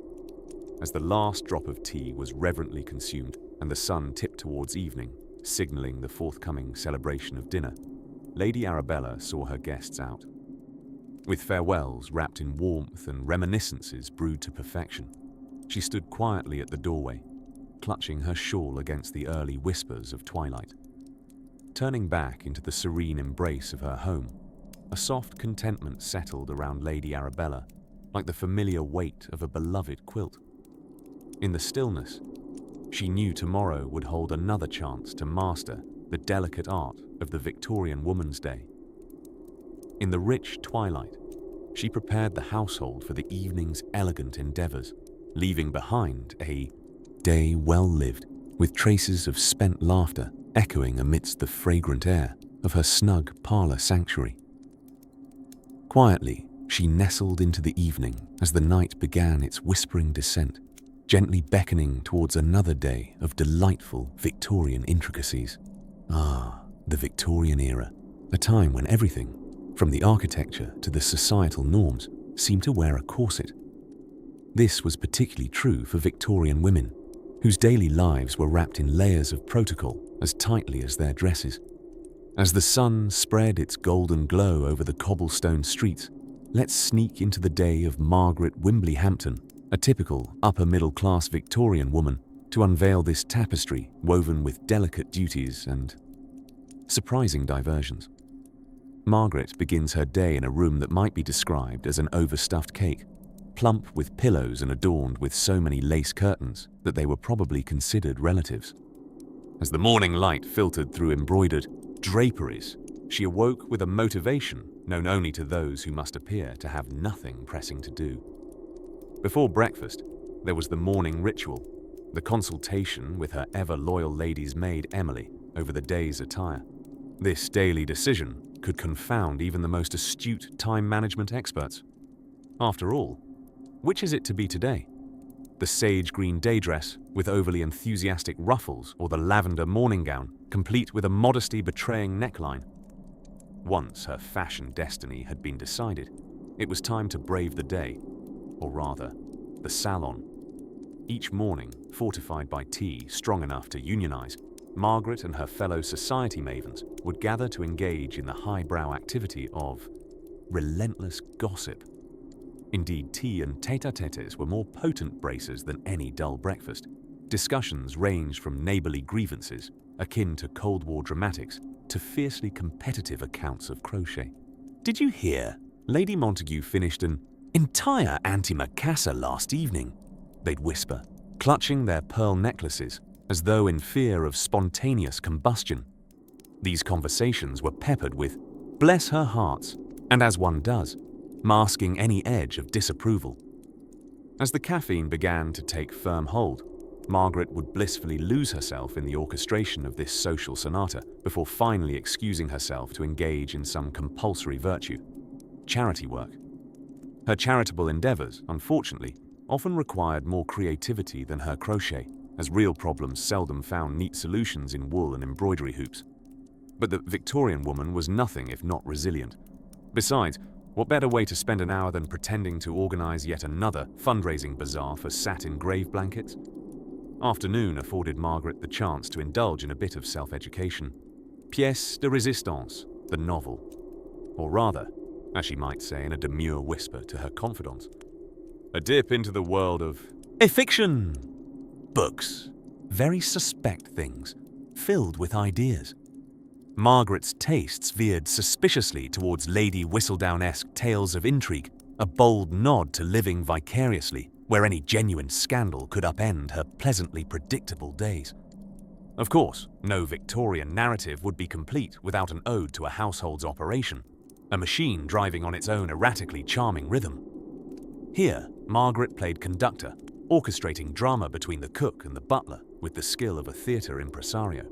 As the last drop of tea was reverently consumed and the sun tipped towards evening, signaling the forthcoming celebration of dinner, Lady Arabella saw her guests out. With farewells wrapped in warmth and reminiscences brewed to perfection, she stood quietly at the doorway, clutching her shawl against the early whispers of twilight. Turning back into the serene embrace of her home, a soft contentment settled around Lady Arabella, like the familiar weight of a beloved quilt. In the stillness, she knew tomorrow would hold another chance to master the delicate art of the Victorian woman's day. In the rich twilight, she prepared the household for the evening's elegant endeavors, leaving behind a day well lived, with traces of spent laughter echoing amidst the fragrant air of her snug parlor sanctuary. Quietly, she nestled into the evening as the night began its whispering descent, gently beckoning towards another day of delightful Victorian intricacies. Ah, the Victorian era, a time when everything, from the architecture to the societal norms, seemed to wear a corset. This was particularly true for Victorian women, whose daily lives were wrapped in layers of protocol as tightly as their dresses. As the sun spread its golden glow over the cobblestone streets, let's sneak into the day of Margaret Wimbley Hampton, a typical upper-middle-class Victorian woman, to unveil this tapestry woven with delicate duties and surprising diversions. Margaret begins her day in a room that might be described as an overstuffed cake, plump with pillows and adorned with so many lace curtains that they were probably considered relatives. As the morning light filtered through embroidered draperies, she awoke with a motivation known only to those who must appear to have nothing pressing to do. Before breakfast, there was the morning ritual, the consultation with her ever-loyal lady's maid Emily over the day's attire. This daily decision could confound even the most astute time management experts. After all, which is it to be today? The sage green day dress with overly enthusiastic ruffles or the lavender morning gown, complete with a modesty-betraying neckline? Once her fashion destiny had been decided, it was time to brave the day, or rather, the salon. Each morning, fortified by tea strong enough to unionize, Margaret and her fellow society mavens would gather to engage in the highbrow activity of relentless gossip. Indeed, tea and tete-a-tetes were more potent bracers than any dull breakfast. Discussions ranged from neighborly grievances, akin to Cold War dramatics, to fiercely competitive accounts of crochet. "Did you hear? Lady Montague finished an entire antimacassar last evening," they'd whisper, clutching their pearl necklaces as though in fear of spontaneous combustion. These conversations were peppered with "bless her hearts," and as one does, masking any edge of disapproval. As the caffeine began to take firm hold, Margaret would blissfully lose herself in the orchestration of this social sonata before finally excusing herself to engage in some compulsory virtue, charity work. Her charitable endeavors, unfortunately, often required more creativity than her crochet, as real problems seldom found neat solutions in wool and embroidery hoops. But the Victorian woman was nothing if not resilient. Besides, what better way to spend an hour than pretending to organize yet another fundraising bazaar for satin grave blankets? Afternoon afforded Margaret the chance to indulge in a bit of self-education. Pièce de résistance, the novel. Or rather, as she might say in a demure whisper to her confidant, a dip into the world of fiction. Books. Very suspect things, filled with ideas. Margaret's tastes veered suspiciously towards Lady Whistledown-esque tales of intrigue, a bold nod to living vicariously, where any genuine scandal could upend her pleasantly predictable days. Of course, no Victorian narrative would be complete without an ode to a household's operation, a machine driving on its own erratically charming rhythm. Here, Margaret played conductor, orchestrating drama between the cook and the butler with the skill of a theatre impresario.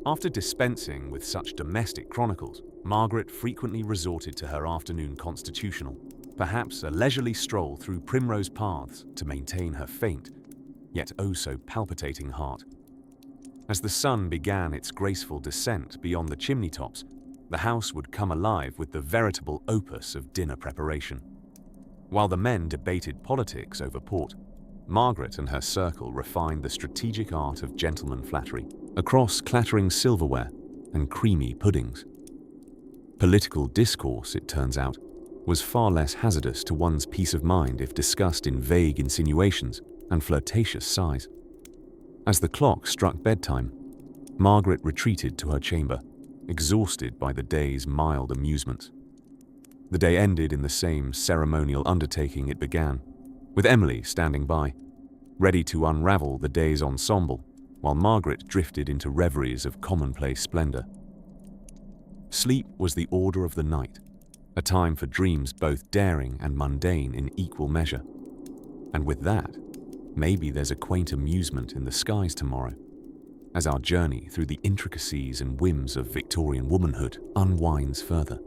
After dispensing with such domestic chronicles, Margaret frequently resorted to her afternoon constitutional, perhaps a leisurely stroll through primrose paths to maintain her faint, yet oh so palpitating heart. As the sun began its graceful descent beyond the chimney tops, the house would come alive with the veritable opus of dinner preparation. While the men debated politics over port, Margaret and her circle refined the strategic art of gentleman flattery across clattering silverware and creamy puddings. Political discourse, it turns out, was far less hazardous to one's peace of mind if discussed in vague insinuations and flirtatious sighs. As the clock struck bedtime, Margaret retreated to her chamber, exhausted by the day's mild amusements. The day ended in the same ceremonial undertaking it began, with Emily standing by, ready to unravel the day's ensemble, while Margaret drifted into reveries of commonplace splendor. Sleep was the order of the night, a time for dreams both daring and mundane in equal measure. And with that, maybe there's a quaint amusement in the skies tomorrow, as our journey through the intricacies and whims of Victorian womanhood unwinds further.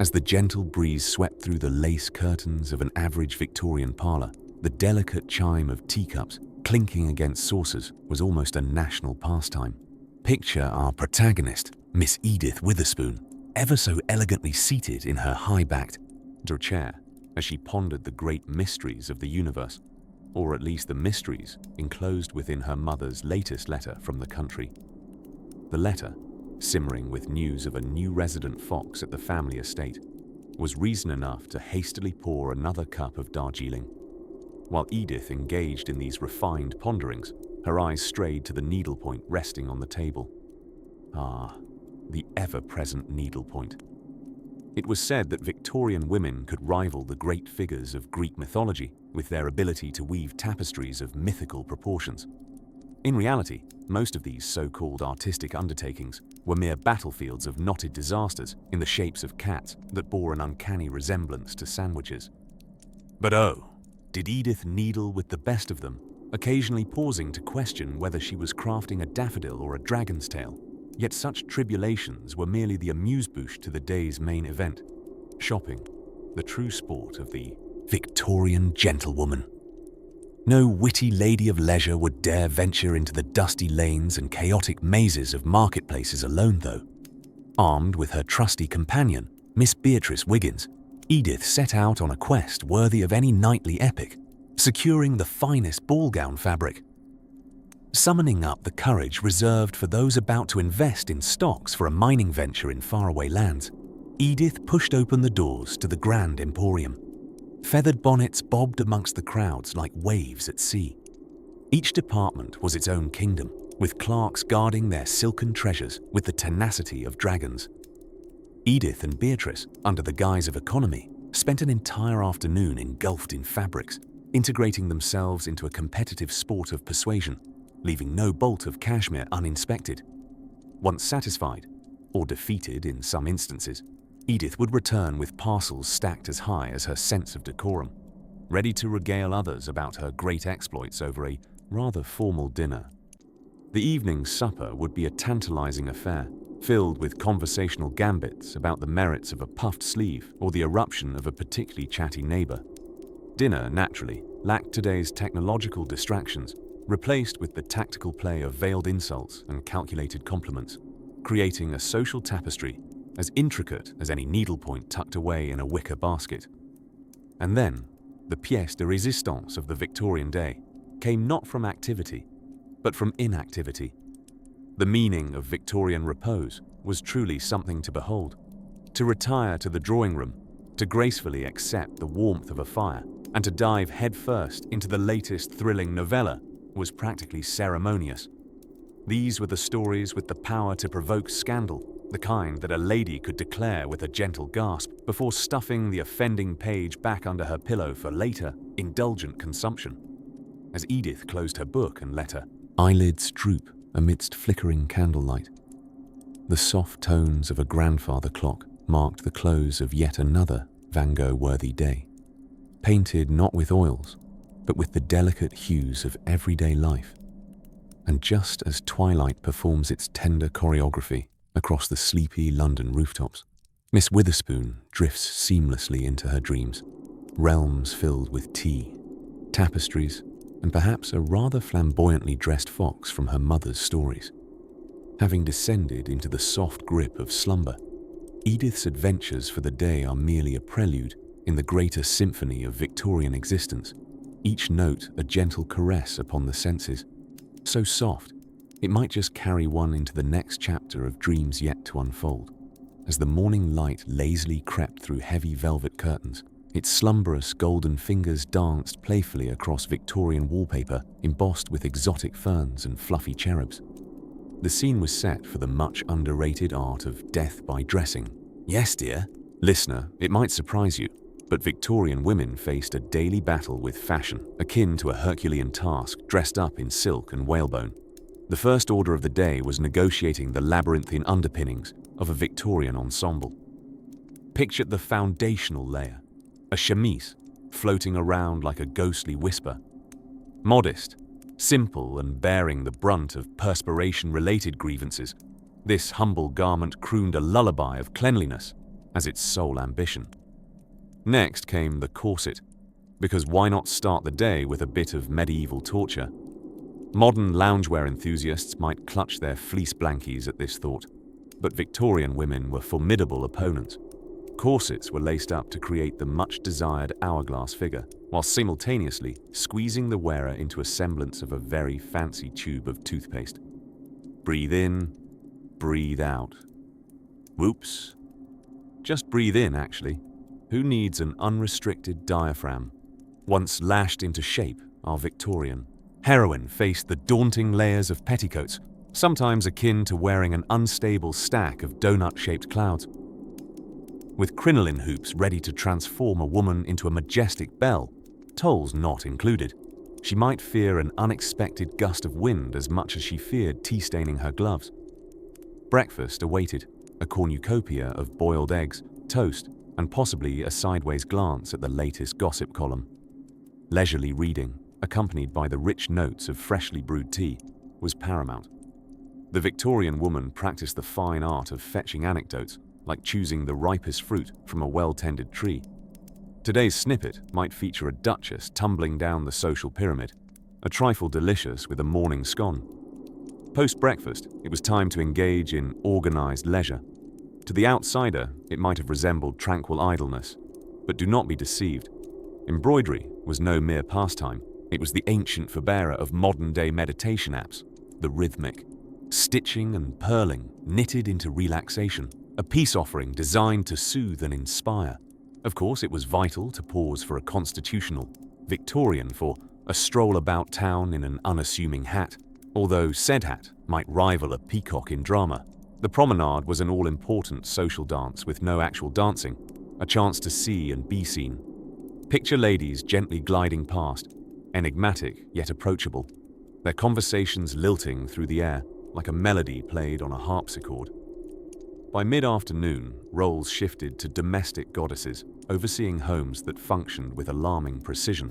As the gentle breeze swept through the lace curtains of an average Victorian parlour, the delicate chime of teacups clinking against saucers was almost a national pastime. Picture our protagonist, Miss Edith Witherspoon, ever so elegantly seated in her high-backed chair as she pondered the great mysteries of the universe, or at least the mysteries enclosed within her mother's latest letter from the country. The letter, simmering with news of a new resident fox at the family estate, was reason enough to hastily pour another cup of Darjeeling. While Edith engaged in these refined ponderings, her eyes strayed to the needlepoint resting on the table. Ah, the ever-present needlepoint. It was said that Victorian women could rival the great figures of Greek mythology with their ability to weave tapestries of mythical proportions. In reality, most of these so-called artistic undertakings were mere battlefields of knotted disasters in the shapes of cats that bore an uncanny resemblance to sandwiches. But oh, did Edith needle with the best of them, occasionally pausing to question whether she was crafting a daffodil or a dragon's tail. Yet such tribulations were merely the amuse-bouche to the day's main event, shopping, the true sport of the Victorian gentlewoman. No witty lady of leisure would dare venture into the dusty lanes and chaotic mazes of marketplaces alone, though. Armed with her trusty companion, Miss Beatrice Wiggins, Edith set out on a quest worthy of any knightly epic, securing the finest ball gown fabric. Summoning up the courage reserved for those about to invest in stocks for a mining venture in faraway lands, Edith pushed open the doors to the Grand Emporium. Feathered bonnets bobbed amongst the crowds like waves at sea. Each department was its own kingdom, with clerks guarding their silken treasures with the tenacity of dragons. Edith and Beatrice, under the guise of economy, spent an entire afternoon engulfed in fabrics, integrating themselves into a competitive sport of persuasion, leaving no bolt of cashmere uninspected. Once satisfied, or defeated in some instances, Edith would return with parcels stacked as high as her sense of decorum, ready to regale others about her great exploits over a rather formal dinner. The evening's supper would be a tantalizing affair, filled with conversational gambits about the merits of a puffed sleeve or the eruption of a particularly chatty neighbor. Dinner, naturally, lacked today's technological distractions, replaced with the tactical play of veiled insults and calculated compliments, creating a social tapestry as intricate as any needlepoint tucked away in a wicker basket. And then, the pièce de résistance of the Victorian day came not from activity, but from inactivity. The meaning of Victorian repose was truly something to behold. To retire to the drawing room, to gracefully accept the warmth of a fire, and to dive headfirst into the latest thrilling novella was practically ceremonious. These were the stories with the power to provoke scandal, the kind that a lady could declare with a gentle gasp before stuffing the offending page back under her pillow for later, indulgent consumption. As Edith closed her book and let her eyelids droop amidst flickering candlelight, the soft tones of a grandfather clock marked the close of yet another Van Gogh-worthy day, painted not with oils, but with the delicate hues of everyday life. And just as twilight performs its tender choreography across the sleepy London rooftops, Miss Witherspoon drifts seamlessly into her dreams, realms filled with tea, tapestries, and perhaps a rather flamboyantly dressed fox from her mother's stories. Having descended into the soft grip of slumber, Edith's adventures for the day are merely a prelude in the greater symphony of Victorian existence, each note a gentle caress upon the senses, so soft it might just carry one into the next chapter of dreams yet to unfold. As the morning light lazily crept through heavy velvet curtains, its slumberous golden fingers danced playfully across Victorian wallpaper embossed with exotic ferns and fluffy cherubs. The scene was set for the much underrated art of death by dressing. Yes, dear. Listener, it might surprise you, but Victorian women faced a daily battle with fashion, akin to a Herculean task dressed up in silk and whalebone. The first order of the day was negotiating the labyrinthine underpinnings of a Victorian ensemble. Picture the foundational layer, a chemise floating around like a ghostly whisper. Modest, simple, and bearing the brunt of perspiration-related grievances, this humble garment crooned a lullaby of cleanliness as its sole ambition. Next came the corset, because why not start the day with a bit of medieval torture? Modern loungewear enthusiasts might clutch their fleece blankies at this thought, but Victorian women were formidable opponents. Corsets were laced up to create the much-desired hourglass figure, while simultaneously squeezing the wearer into a semblance of a very fancy tube of toothpaste. Breathe in, breathe out. Whoops. Just breathe in, actually. Who needs an unrestricted diaphragm? Once lashed into shape, our Victorian heroine faced the daunting layers of petticoats, sometimes akin to wearing an unstable stack of donut-shaped clouds. With crinoline hoops ready to transform a woman into a majestic belle, tolls not included, she might fear an unexpected gust of wind as much as she feared tea-staining her gloves. Breakfast awaited, a cornucopia of boiled eggs, toast, and possibly a sideways glance at the latest gossip column. Leisurely reading, accompanied by the rich notes of freshly brewed tea, was paramount. The Victorian woman practiced the fine art of fetching anecdotes, like choosing the ripest fruit from a well-tended tree. Today's snippet might feature a duchess tumbling down the social pyramid, a trifle delicious with a morning scone. Post-breakfast, it was time to engage in organized leisure. To the outsider, it might have resembled tranquil idleness, but do not be deceived. Embroidery was no mere pastime. It was the ancient forbearer of modern-day meditation apps, the rhythmic. Stitching and purling knitted into relaxation, a peace offering designed to soothe and inspire. Of course, it was vital to pause for a constitutional, Victorian for a stroll about town in an unassuming hat, although said hat might rival a peacock in drama. The promenade was an all-important social dance with no actual dancing, a chance to see and be seen. Picture ladies gently gliding past, enigmatic yet approachable, their conversations lilting through the air like a melody played on a harpsichord. By mid-afternoon, roles shifted to domestic goddesses, overseeing homes that functioned with alarming precision.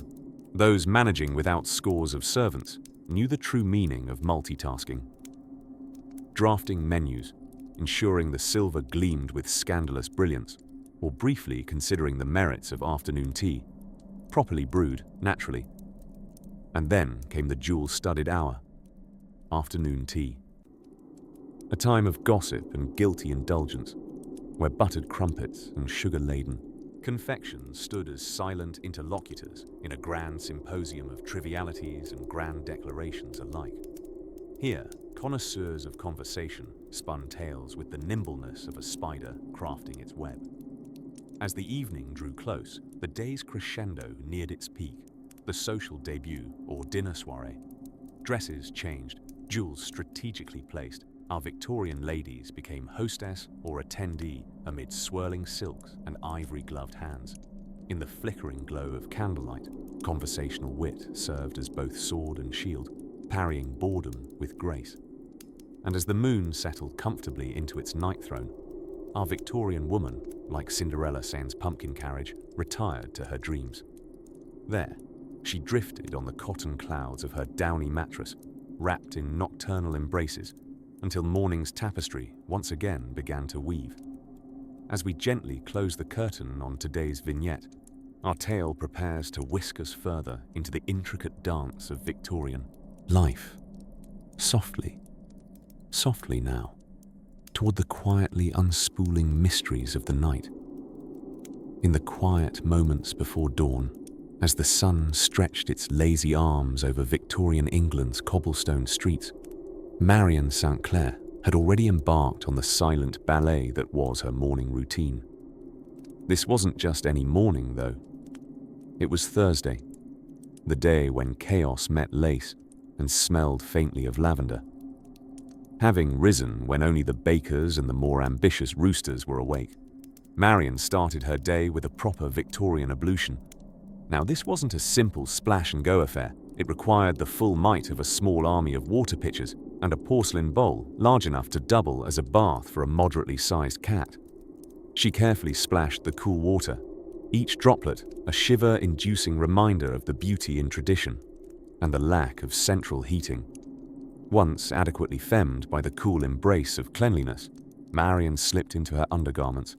Those managing without scores of servants knew the true meaning of multitasking. Drafting menus, ensuring the silver gleamed with scandalous brilliance, or briefly considering the merits of afternoon tea, properly brewed, naturally. And then came the jewel-studded hour, afternoon tea. A time of gossip and guilty indulgence, where buttered crumpets and sugar-laden confections stood as silent interlocutors in a grand symposium of trivialities and grand declarations alike. Here, connoisseurs of conversation spun tales with the nimbleness of a spider crafting its web. As the evening drew close, the day's crescendo neared its peak, the social debut or dinner soirée. Dresses changed, jewels strategically placed. Our Victorian ladies became hostess or attendee amid swirling silks and ivory-gloved hands. In the flickering glow of candlelight, conversational wit served as both sword and shield, parrying boredom with grace. And as the moon settled comfortably into its night throne, our Victorian woman, like Cinderella sans pumpkin carriage, retired to her dreams. There, she drifted on the cotton clouds of her downy mattress, wrapped in nocturnal embraces, until morning's tapestry once again began to weave. As we gently close the curtain on today's vignette, our tale prepares to whisk us further into the intricate dance of Victorian life. Softly, softly now, toward the quietly unspooling mysteries of the night. In the quiet moments before dawn, as the sun stretched its lazy arms over Victorian England's cobblestone streets, Marion St. Clair had already embarked on the silent ballet that was her morning routine. This wasn't just any morning, though. It was Thursday, the day when chaos met lace and smelled faintly of lavender. Having risen when only the bakers and the more ambitious roosters were awake, Marion started her day with a proper Victorian ablution. Now, this wasn't a simple splash-and-go affair. It required the full might of a small army of water pitchers and a porcelain bowl large enough to double as a bath for a moderately sized cat. She carefully splashed the cool water, each droplet a shiver-inducing reminder of the beauty in tradition and the lack of central heating. Once adequately femmed by the cool embrace of cleanliness, Marion slipped into her undergarments,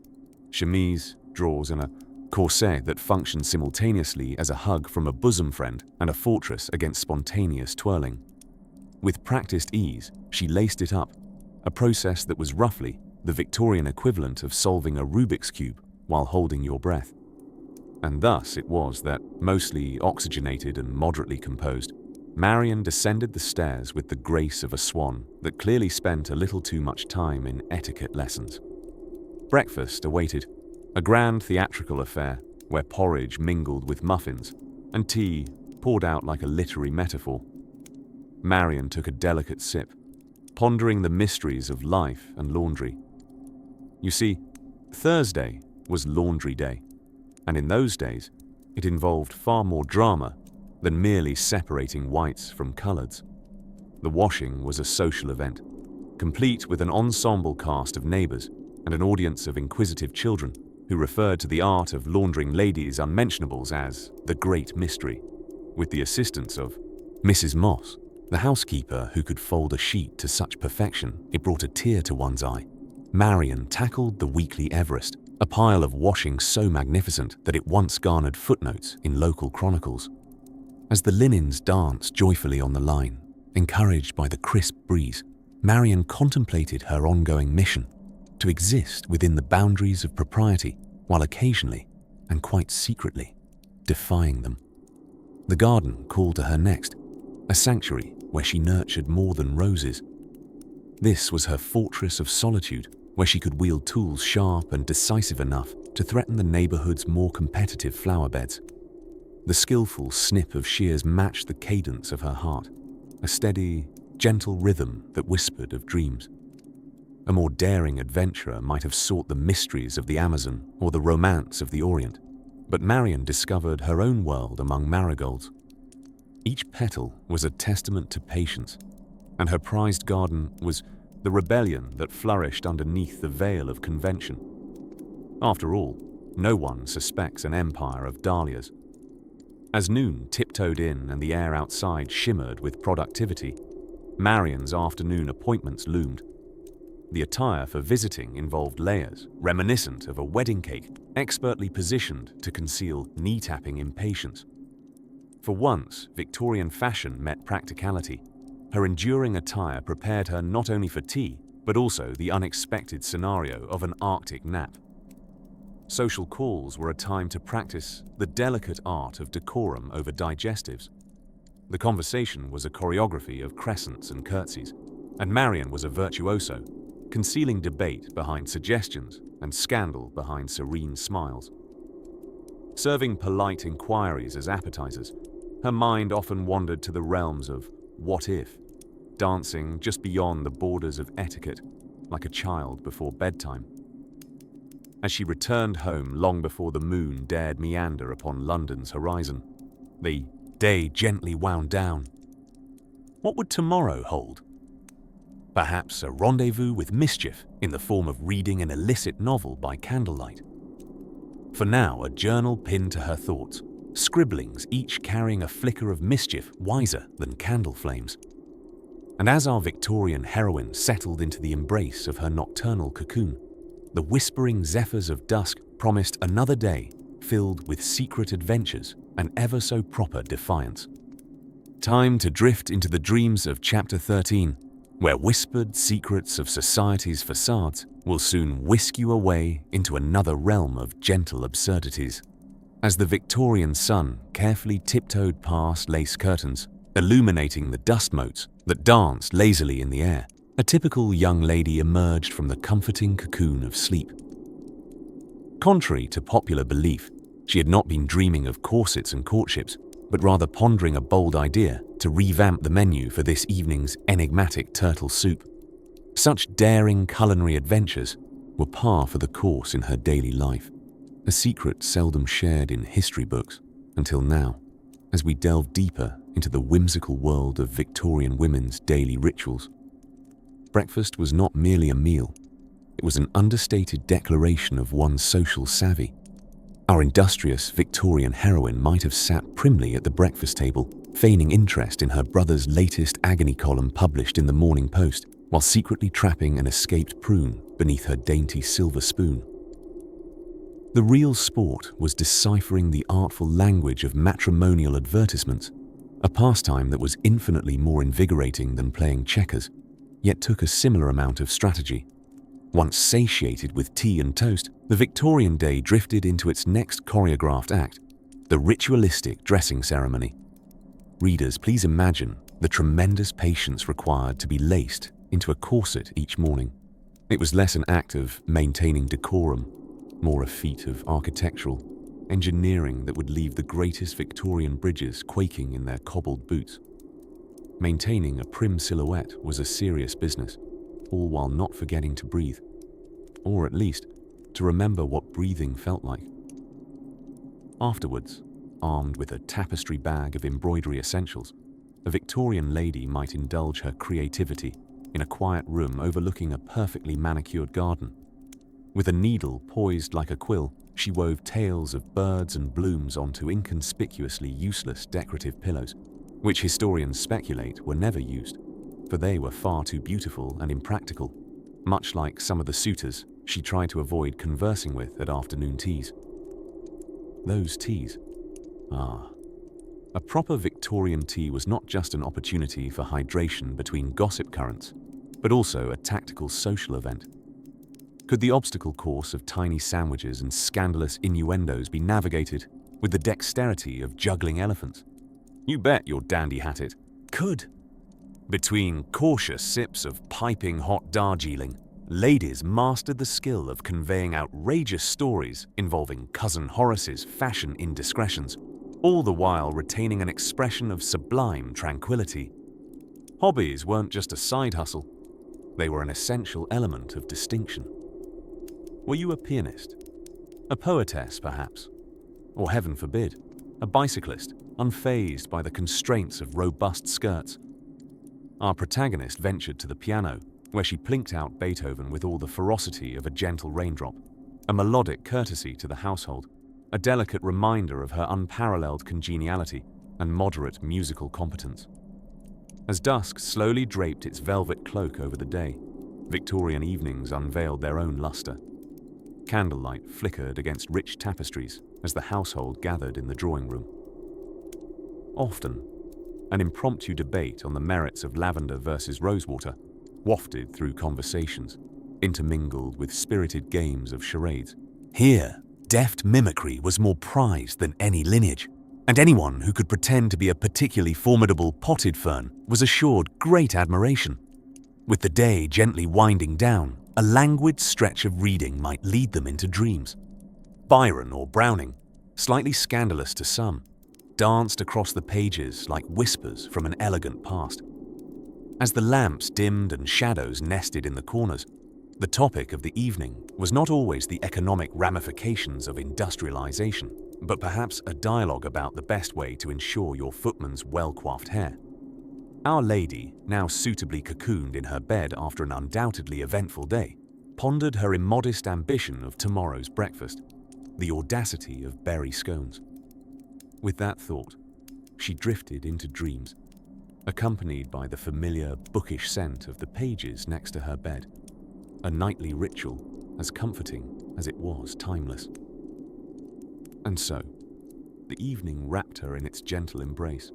chemise, drawers, and a corset that functioned simultaneously as a hug from a bosom friend and a fortress against spontaneous twirling. With practiced ease, she laced it up, a process that was roughly the Victorian equivalent of solving a Rubik's Cube while holding your breath. And thus it was that, mostly oxygenated and moderately composed, Marion descended the stairs with the grace of a swan that clearly spent a little too much time in etiquette lessons. Breakfast awaited, a grand theatrical affair where porridge mingled with muffins and tea poured out like a literary metaphor. Marion took a delicate sip, pondering the mysteries of life and laundry. You see, Thursday was laundry day, and in those days, it involved far more drama than merely separating whites from coloreds. The washing was a social event, complete with an ensemble cast of neighbors and an audience of inquisitive children who referred to the art of laundering ladies' unmentionables as the Great Mystery, with the assistance of Mrs. Moss, the housekeeper who could fold a sheet to such perfection it brought a tear to one's eye. Marion tackled the weekly Everest, a pile of washing so magnificent that it once garnered footnotes in local chronicles. As the linens danced joyfully on the line, encouraged by the crisp breeze, Marion contemplated her ongoing mission to exist within the boundaries of propriety while occasionally, and quite secretly, defying them. The garden called to her next, a sanctuary where she nurtured more than roses. This was her fortress of solitude where she could wield tools sharp and decisive enough to threaten the neighborhood's more competitive flower beds. The skillful snip of shears matched the cadence of her heart, a steady, gentle rhythm that whispered of dreams. A more daring adventurer might have sought the mysteries of the Amazon or the romance of the Orient, but Marion discovered her own world among marigolds. Each petal was a testament to patience, and her prized garden was the rebellion that flourished underneath the veil of convention. After all, no one suspects an empire of dahlias. As noon tiptoed in and the air outside shimmered with productivity, Marion's afternoon appointments loomed. The attire for visiting involved layers, reminiscent of a wedding cake, expertly positioned to conceal knee-tapping impatience. For once, Victorian fashion met practicality. Her enduring attire prepared her not only for tea, but also the unexpected scenario of an Arctic nap. Social calls were a time to practice the delicate art of decorum over digestives. The conversation was a choreography of crescents and curtsies, and Marion was a virtuoso, concealing debate behind suggestions and scandal behind serene smiles. Serving polite inquiries as appetizers, her mind often wandered to the realms of what if, dancing just beyond the borders of etiquette, like a child before bedtime. As she returned home long before the moon dared meander upon London's horizon, the day gently wound down. What would tomorrow hold? Perhaps a rendezvous with mischief in the form of reading an illicit novel by candlelight. For now, a journal pinned to her thoughts, scribblings each carrying a flicker of mischief wiser than candle flames. And as our Victorian heroine settled into the embrace of her nocturnal cocoon, the whispering zephyrs of dusk promised another day filled with secret adventures and ever so proper defiance. Time to drift into the dreams of Chapter 13, where whispered secrets of society's facades will soon whisk you away into another realm of gentle absurdities. As the Victorian sun carefully tiptoed past lace curtains, illuminating the dust motes that danced lazily in the air, a typical young lady emerged from the comforting cocoon of sleep. Contrary to popular belief, she had not been dreaming of corsets and courtships, but rather pondering a bold idea to revamp the menu for this evening's enigmatic turtle soup. Such daring culinary adventures were par for the course in her daily life, a secret seldom shared in history books until now, as we delve deeper into the whimsical world of Victorian women's daily rituals. Breakfast was not merely a meal, it was an understated declaration of one's social savvy. Our industrious Victorian heroine might have sat primly at the breakfast table, feigning interest in her brother's latest agony column published in the Morning Post, while secretly trapping an escaped prune beneath her dainty silver spoon. The real sport was deciphering the artful language of matrimonial advertisements, a pastime that was infinitely more invigorating than playing checkers, yet took a similar amount of strategy. Once satiated with tea and toast, the Victorian day drifted into its next choreographed act, the ritualistic dressing ceremony. Readers, please imagine the tremendous patience required to be laced into a corset each morning. It was less an act of maintaining decorum, more a feat of architectural engineering that would leave the greatest Victorian bridges quaking in their cobbled boots. Maintaining a prim silhouette was a serious business, all while not forgetting to breathe, or at least to remember what breathing felt like. Afterwards, armed with a tapestry bag of embroidery essentials, a Victorian lady might indulge her creativity in a quiet room overlooking a perfectly manicured garden. With a needle poised like a quill, she wove tales of birds and blooms onto inconspicuously useless decorative pillows, which historians speculate were never used, for they were far too beautiful and impractical, much like some of the suitors she tried to avoid conversing with at afternoon teas. Those teas. A proper Victorian tea was not just an opportunity for hydration between gossip currents, but also a tactical social event. Could the obstacle course of tiny sandwiches and scandalous innuendos be navigated with the dexterity of juggling elephants? You bet your dandy-hatted could. Between cautious sips of piping hot Darjeeling, ladies mastered the skill of conveying outrageous stories involving Cousin Horace's fashion indiscretions, all the while retaining an expression of sublime tranquility. Hobbies weren't just a side hustle, they were an essential element of distinction. Were you a pianist? A poetess, perhaps? Or heaven forbid, a bicyclist, unfazed by the constraints of robust skirts? Our protagonist ventured to the piano, where she plinked out Beethoven with all the ferocity of a gentle raindrop, a melodic courtesy to the household, a delicate reminder of her unparalleled congeniality and moderate musical competence. As dusk slowly draped its velvet cloak over the day, Victorian evenings unveiled their own luster. Candlelight flickered against rich tapestries as the household gathered in the drawing room. often. An impromptu debate on the merits of lavender versus rosewater, wafted through conversations, intermingled with spirited games of charades. Here, deft mimicry was more prized than any lineage, and anyone who could pretend to be a particularly formidable potted fern was assured great admiration. With the day gently winding down, a languid stretch of reading might lead them into dreams. Byron or Browning, slightly scandalous to some, danced across the pages like whispers from an elegant past. As the lamps dimmed and shadows nested in the corners, the topic of the evening was not always the economic ramifications of industrialization, but perhaps a dialogue about the best way to ensure your footman's well-coiffed hair. Our lady, now suitably cocooned in her bed after an undoubtedly eventful day, pondered her immodest ambition of tomorrow's breakfast, the audacity of berry scones. With that thought, she drifted into dreams, accompanied by the familiar bookish scent of the pages next to her bed, a nightly ritual as comforting as it was timeless. And so, the evening wrapped her in its gentle embrace,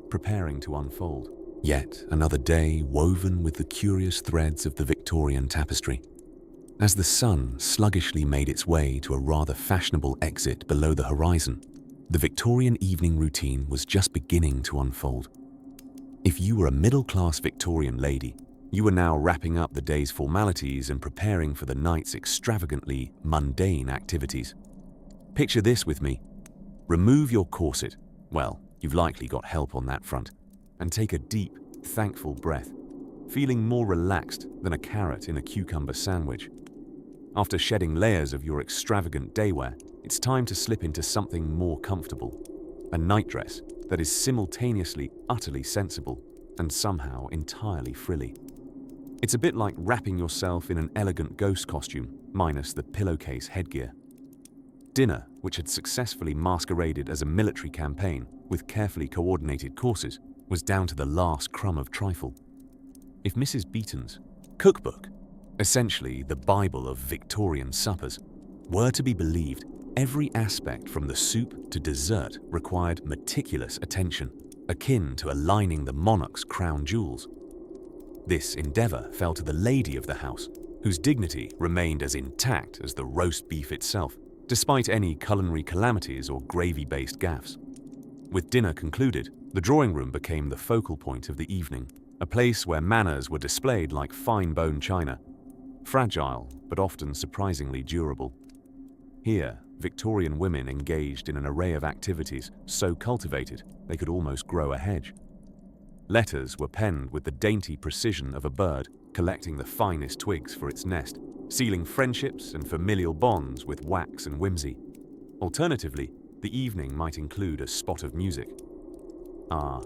preparing to unfold. Yet another day woven with the curious threads of the Victorian tapestry. As the sun sluggishly made its way to a rather fashionable exit below the horizon, the Victorian evening routine was just beginning to unfold. If you were a middle-class Victorian lady, you were now wrapping up the day's formalities and preparing for the night's extravagantly mundane activities. Picture this with me. Remove your corset, well, you've likely got help on that front, and take a deep, thankful breath, feeling more relaxed than a carrot in a cucumber sandwich. After shedding layers of your extravagant daywear, it's time to slip into something more comfortable, a nightdress that is simultaneously utterly sensible and somehow entirely frilly. It's a bit like wrapping yourself in an elegant ghost costume, minus the pillowcase headgear. Dinner, which had successfully masqueraded as a military campaign with carefully coordinated courses, was down to the last crumb of trifle. If Mrs. Beeton's cookbook, essentially the Bible of Victorian suppers, were to be believed, every aspect from the soup to dessert required meticulous attention, akin to aligning the monarch's crown jewels. This endeavor fell to the lady of the house, whose dignity remained as intact as the roast beef itself, despite any culinary calamities or gravy-based gaffes. With dinner concluded, the drawing room became the focal point of the evening, a place where manners were displayed like fine bone china, fragile but often surprisingly durable. Here, Victorian women engaged in an array of activities so cultivated they could almost grow a hedge. Letters were penned with the dainty precision of a bird collecting the finest twigs for its nest, sealing friendships and familial bonds with wax and whimsy. Alternatively, the evening might include a spot of music. Ah,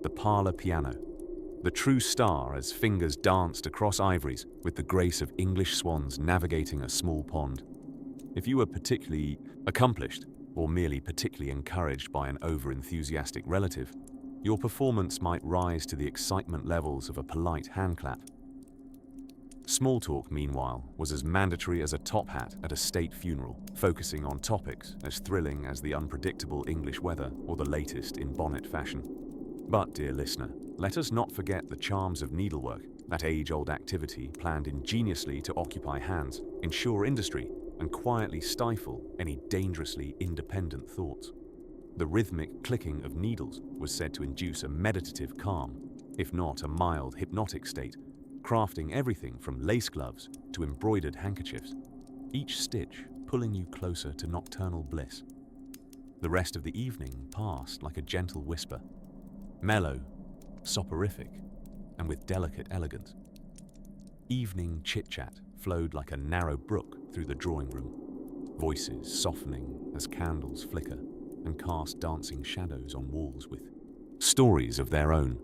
the parlor piano, the true star as fingers danced across ivories with the grace of English swans navigating a small pond. If you were particularly accomplished, or merely particularly encouraged by an over-enthusiastic relative, your performance might rise to the excitement levels of a polite handclap. Small talk, meanwhile, was as mandatory as a top hat at a state funeral, focusing on topics as thrilling as the unpredictable English weather or the latest in bonnet fashion. But, dear listener, let us not forget the charms of needlework, that age-old activity planned ingeniously to occupy hands, ensure industry, and quietly stifle any dangerously independent thoughts. The rhythmic clicking of needles was said to induce a meditative calm, if not a mild hypnotic state, crafting everything from lace gloves to embroidered handkerchiefs, each stitch pulling you closer to nocturnal bliss. The rest of the evening passed like a gentle whisper, mellow, soporific, and with delicate elegance. Evening chit-chat flowed like a narrow brook through the drawing room, voices softening as candles flicker and cast dancing shadows on walls with stories of their own,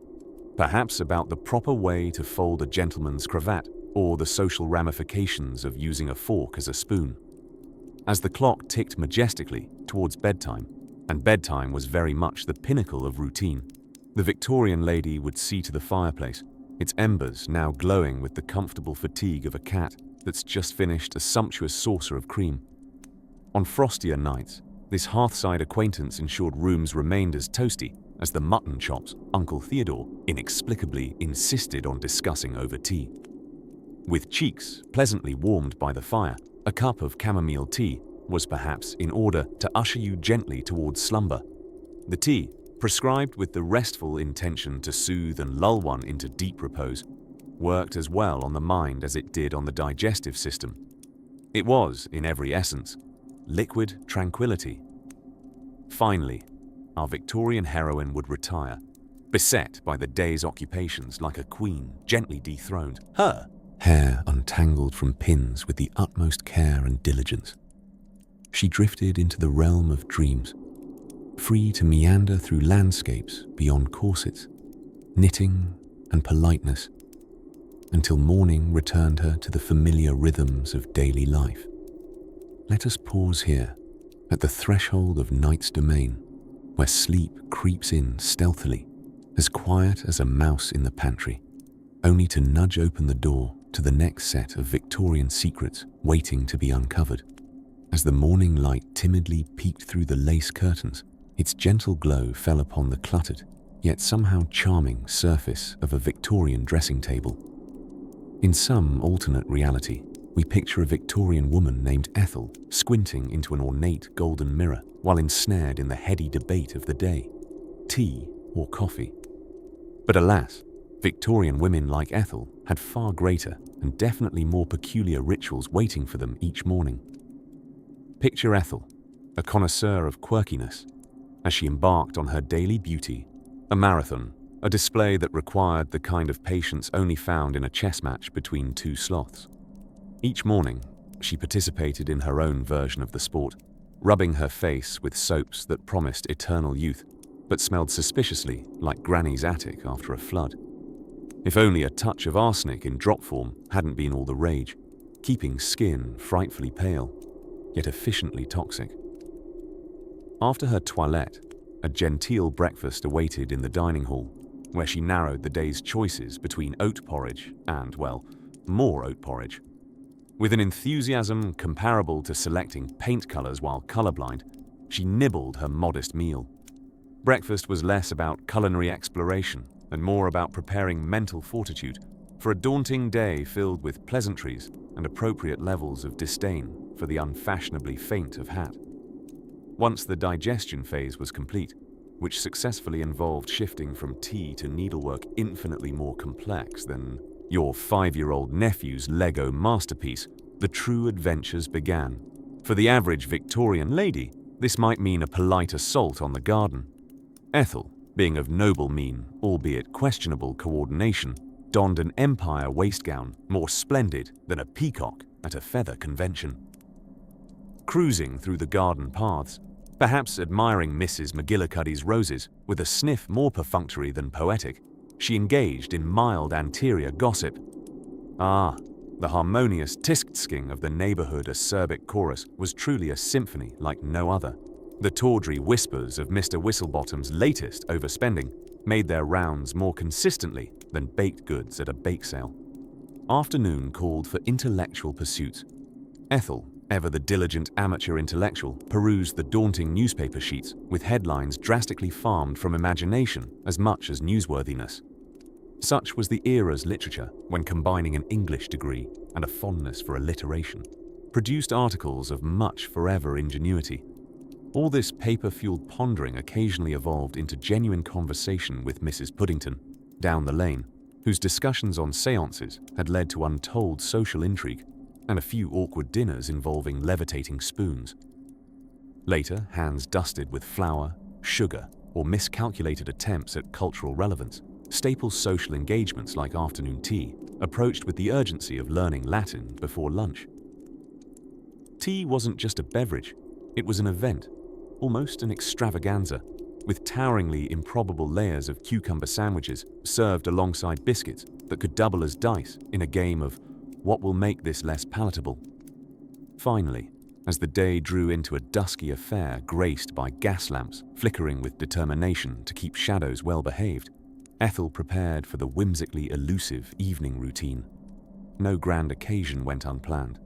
perhaps about the proper way to fold a gentleman's cravat or the social ramifications of using a fork as a spoon. As the clock ticked majestically towards bedtime, and bedtime was very much the pinnacle of routine, the Victorian lady would see to the fireplace, its embers now glowing with the comfortable fatigue of a cat that's just finished a sumptuous saucer of cream. On frostier nights, This hearthside acquaintance ensured rooms remained as toasty as the mutton chops Uncle Theodore inexplicably insisted on discussing over tea. With cheeks pleasantly warmed by the fire, a cup of chamomile tea was perhaps in order to usher you gently towards slumber. The tea, prescribed with the restful intention to soothe and lull one into deep repose, worked as well on the mind as it did on the digestive system. It was, in every essence, liquid tranquility. Finally, our Victorian heroine would retire, beset by the day's occupations like a queen gently dethroned, her hair untangled from pins with the utmost care and diligence. She drifted into the realm of dreams, free to meander through landscapes beyond corsets, knitting and politeness, until morning returned her to the familiar rhythms of daily life. Let us pause here, at the threshold of night's domain, where sleep creeps in stealthily, as quiet as a mouse in the pantry, only to nudge open the door to the next set of Victorian secrets waiting to be uncovered. As the morning light timidly peeked through the lace curtains, its gentle glow fell upon the cluttered, yet somehow charming surface of a Victorian dressing table. In some alternate reality, we picture a Victorian woman named Ethel squinting into an ornate golden mirror while ensnared in the heady debate of the day, tea or coffee. But alas, Victorian women like Ethel had far greater and definitely more peculiar rituals waiting for them each morning. Picture Ethel, a connoisseur of quirkiness, as she embarked on her daily beauty, a marathon, a display that required the kind of patience only found in a chess match between two sloths. Each morning, she participated in her own version of the sport, rubbing her face with soaps that promised eternal youth, but smelled suspiciously like Granny's attic after a flood. If only a touch of arsenic in drop form hadn't been all the rage, keeping skin frightfully pale, yet efficiently toxic. After her toilette, a genteel breakfast awaited in the dining hall, where she narrowed the day's choices between oat porridge and, well, more oat porridge. With an enthusiasm comparable to selecting paint colors while colorblind, she nibbled her modest meal. Breakfast was less about culinary exploration and more about preparing mental fortitude for a daunting day filled with pleasantries and appropriate levels of disdain for the unfashionably faint of hat. Once the digestion phase was complete, which successfully involved shifting from tea to needlework infinitely more complex than your 5-year-old nephew's Lego masterpiece, the true adventures began. For the average Victorian lady, this might mean a polite assault on the garden. Ethel, being of noble mien, albeit questionable coordination, donned an empire waistgown more splendid than a peacock at a feather convention. Cruising through the garden paths, perhaps admiring Mrs. McGillicuddy's roses with a sniff more perfunctory than poetic, she engaged in mild anterior gossip. The harmonious tisk-tsking of the neighborhood acerbic chorus was truly a symphony like no other. The tawdry whispers of Mr. Whistlebottom's latest overspending made their rounds more consistently than baked goods at a bake sale. Afternoon called for intellectual pursuits. Ethel, ever the diligent amateur intellectual, perused the daunting newspaper sheets with headlines drastically farmed from imagination as much as newsworthiness. Such was the era's literature when combining an English degree and a fondness for alliteration produced articles of much forever ingenuity. All this paper-fueled pondering occasionally evolved into genuine conversation with Mrs. Puddington, down the lane, whose discussions on séances had led to untold social intrigue and a few awkward dinners involving levitating spoons. Later, hands dusted with flour, sugar, or miscalculated attempts at cultural relevance, staple social engagements like afternoon tea approached with the urgency of learning Latin before lunch. Tea wasn't just a beverage, it was an event, almost an extravaganza, with toweringly improbable layers of cucumber sandwiches served alongside biscuits that could double as dice in a game of what will make this less palatable. Finally, as the day drew into a dusky affair graced by gas lamps flickering with determination to keep shadows well behaved, Ethel prepared for the whimsically elusive evening routine. No grand occasion went unplanned.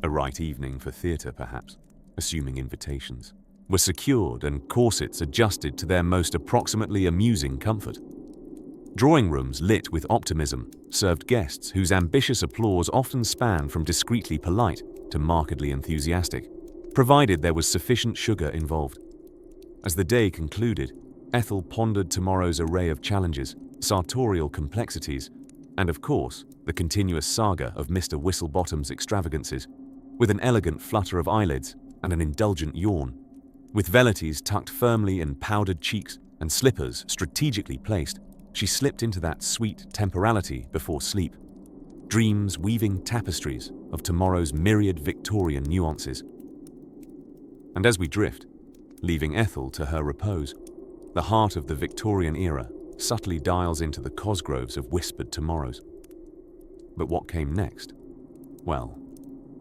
A right evening for theatre, perhaps, assuming invitations. were secured and corsets adjusted to their most approximately amusing comfort. Drawing rooms lit with optimism served guests whose ambitious applause often spanned from discreetly polite to markedly enthusiastic, provided there was sufficient sugar involved. As the day concluded, Ethel pondered tomorrow's array of challenges, sartorial complexities, and of course, the continuous saga of Mr. Whistlebottom's extravagances, with an elegant flutter of eyelids and an indulgent yawn. With velleities tucked firmly in powdered cheeks and slippers strategically placed, she slipped into that sweet temporality before sleep, dreams weaving tapestries of tomorrow's myriad Victorian nuances. And as we drift, leaving Ethel to her repose, the heart of the Victorian era subtly dials into the Cosgroves of whispered tomorrows. But what came next? Well,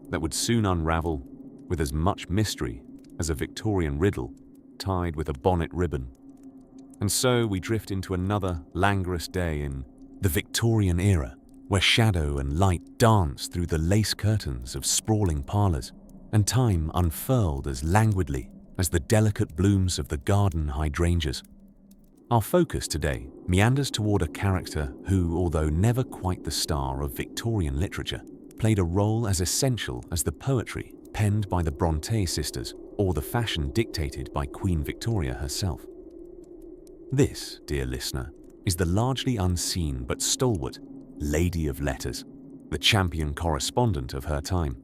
that would soon unravel with as much mystery as a Victorian riddle tied with a bonnet ribbon. And so we drift into another languorous day in the Victorian era, where shadow and light dance through the lace curtains of sprawling parlours, and time unfurled as languidly as the delicate blooms of the garden hydrangeas. Our focus today meanders toward a character who, although never quite the star of Victorian literature, played a role as essential as the poetry penned by the Bronte sisters or the fashion dictated by Queen Victoria herself. This, dear listener, is the largely unseen but stalwart Lady of Letters, the champion correspondent of her time.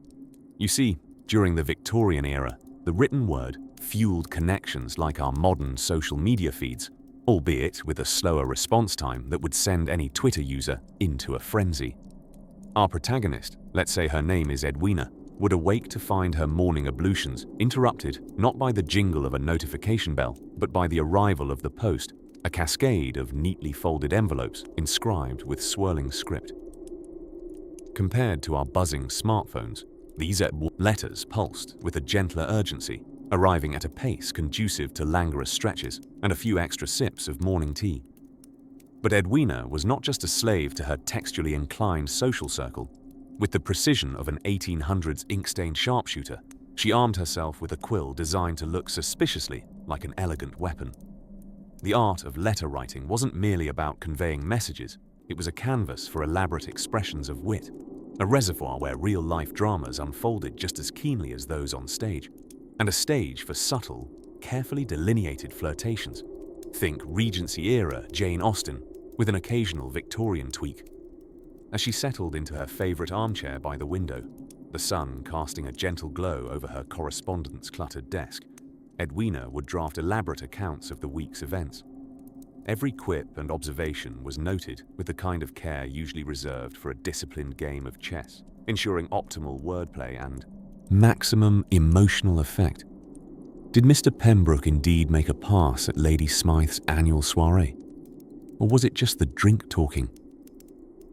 You see, during the Victorian era, the written word fueled connections like our modern social media feeds, albeit with a slower response time that would send any Twitter user into a frenzy. Our protagonist, let's say her name is Edwina, would awake to find her morning ablutions interrupted not by the jingle of a notification bell, but by the arrival of the post, a cascade of neatly folded envelopes inscribed with swirling script. Compared to our buzzing smartphones, these letters pulsed with a gentler urgency, arriving at a pace conducive to languorous stretches and a few extra sips of morning tea. But Edwina was not just a slave to her textually inclined social circle. With the precision of an 1800s ink-stained sharpshooter, she armed herself with a quill designed to look suspiciously like an elegant weapon. The art of letter writing wasn't merely about conveying messages, it was a canvas for elaborate expressions of wit, a reservoir where real-life dramas unfolded just as keenly as those on stage, and a stage for subtle, carefully delineated flirtations. Think Regency-era Jane Austen, with an occasional Victorian tweak. As she settled into her favourite armchair by the window, the sun casting a gentle glow over her correspondence cluttered desk, Edwina would draft elaborate accounts of the week's events. Every quip and observation was noted with the kind of care usually reserved for a disciplined game of chess, ensuring optimal wordplay and maximum emotional effect. Did Mr. Pembroke indeed make a pass at Lady Smythe's annual soiree? Or was it just the drink talking?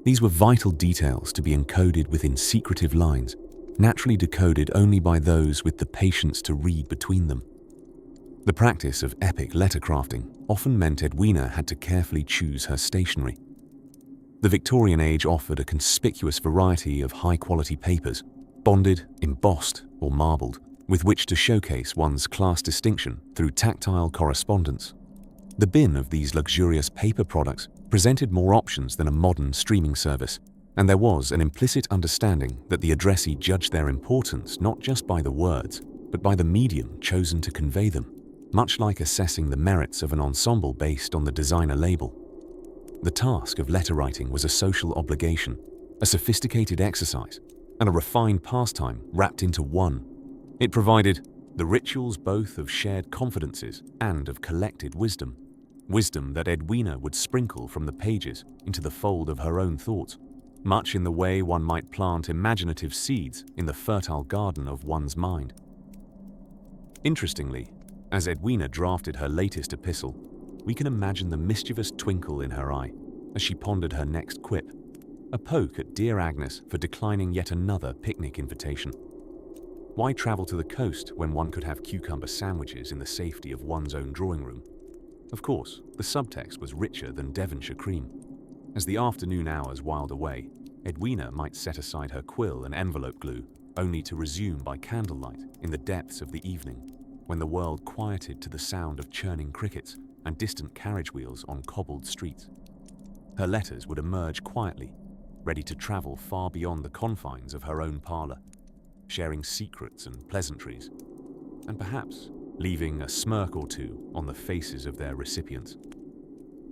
These were vital details to be encoded within secretive lines, naturally decoded only by those with the patience to read between them. The practice of epic lettercrafting often meant Edwina had to carefully choose her stationery. The Victorian age offered a conspicuous variety of high-quality papers, bonded, embossed, or marbled, with which to showcase one's class distinction through tactile correspondence. The bin of these luxurious paper products presented more options than a modern streaming service, and there was an implicit understanding that the addressee judged their importance not just by the words, but by the medium chosen to convey them, much like assessing the merits of an ensemble based on the designer label. The task of letter writing was a social obligation, a sophisticated exercise, and a refined pastime wrapped into one. It provided the rituals both of shared confidences and of collected wisdom. Wisdom that Edwina would sprinkle from the pages into the fold of her own thoughts, much in the way one might plant imaginative seeds in the fertile garden of one's mind. Interestingly, as Edwina drafted her latest epistle, we can imagine the mischievous twinkle in her eye as she pondered her next quip, a poke at dear Agnes for declining yet another picnic invitation. Why travel to the coast when one could have cucumber sandwiches in the safety of one's own drawing room? Of course, the subtext was richer than Devonshire cream. As the afternoon hours whiled away, Edwina might set aside her quill and envelope glue, only to resume by candlelight in the depths of the evening, when the world quieted to the sound of churning crickets and distant carriage wheels on cobbled streets. Her letters would emerge quietly, ready to travel far beyond the confines of her own parlour, sharing secrets and pleasantries, and perhaps leaving a smirk or two on the faces of their recipients.